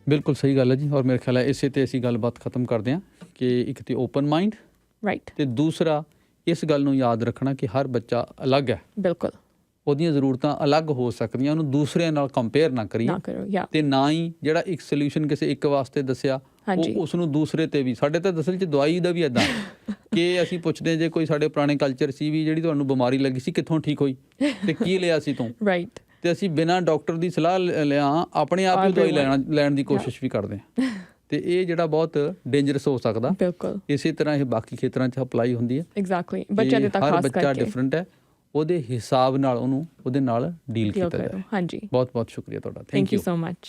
[SPEAKER 1] ਬਿਲਕੁਲ ਸਹੀ ਗੱਲ ਹੈ ਜੀ। ਔਰ ਮੇਰੇ ਖਿਆਲ ਹੈ ਇਸੇ 'ਤੇ ਅਸੀਂ ਗੱਲਬਾਤ ਖਤਮ ਕਰਦੇ ਹਾਂ ਕਿ ਇੱਕ ਤਾਂ ਓਪਨ ਮਾਈਂਡ, ਰਾਈਟ, ਅਤੇ ਦੂਸਰਾ ਇਸ ਗੱਲ ਨੂੰ ਯਾਦ ਰੱਖਣਾ ਕਿ ਹਰ ਬੱਚਾ ਅਲੱਗ ਹੈ। ਬਿਲਕੁਲ, ਉਹਦੀਆਂ ਜ਼ਰੂਰਤਾਂ ਅਲੱਗ ਹੋ ਸਕਦੀਆਂ, ਉਹਨੂੰ ਦੂਸਰਿਆਂ ਨਾਲ ਕੰਪੇਅਰ ਨਾ ਕਰੀਏ, ਅਤੇ ਨਾ ਹੀ ਜਿਹੜਾ ਇੱਕ ਸੋਲਿਊਸ਼ਨ ਕਿਸੇ ਇੱਕ ਵਾਸਤੇ ਦੱਸਿਆ ਉਹ ਉਸ ਨੂੰ ਦੂਸਰੇ 'ਤੇ ਵੀ। ਸਾਡੇ ਤਾਂ ਦਰਅਸਲ 'ਚ ਦਵਾਈ ਦਾ ਵੀ ਇੱਦਾਂ ਕਿ ਅਸੀਂ ਪੁੱਛਦੇ ਜੇ ਕੋਈ ਸਾਡੇ ਪੁਰਾਣੇ ਕਲਚਰ ਸੀ ਵੀ ਜਿਹੜੀ ਤੁਹਾਨੂੰ ਬਿਮਾਰੀ ਲੱਗੀ ਸੀ ਕਿੱਥੋਂ ਠੀਕ ਹੋਈ ਅਤੇ ਕੀ ਲਿਆ ਸੀ ਤੂੰ, ਰਾਈਟ? ਅਤੇ ਅਸੀਂ ਬਿਨਾਂ ਡਾਕਟਰ ਦੀ ਸਲਾਹ ਲਿਆ ਆਪਣੇ ਆਪ ਹੀ ਦਵਾਈ ਲੈਣ ਦੀ ਕੋਸ਼ਿਸ਼ ਵੀ ਕਰਦੇ ਹਾਂ, ਅਤੇ ਇਹ ਜਿਹੜਾ ਬਹੁਤ ਡੇਂਜਰਸ ਹੋ ਸਕਦਾ। ਬਿਲਕੁਲ, ਇਸੇ ਤਰ੍ਹਾਂ ਇਹ ਬਾਕੀ ਖੇਤਰਾਂ 'ਚ ਅਪਲਾਈ ਹੁੰਦੀ ਹੈ। ਐਗਜ਼ੈਕਟਲੀ, ਹਰ ਬੱਚਾ ਡਿਫਰੈਂਟ ਹੈ, ਉਹਦੇ ਹਿਸਾਬ ਨਾਲ ਉਹਦੇ ਨਾਲ ਡੀਲ ਕੀਤਾ ਜਾਏ। ਹਾਂਜੀ, ਬਹੁਤ ਬਹੁਤ ਸ਼ੁਕਰੀਆ ਤੁਹਾਡਾ। Thank you so much.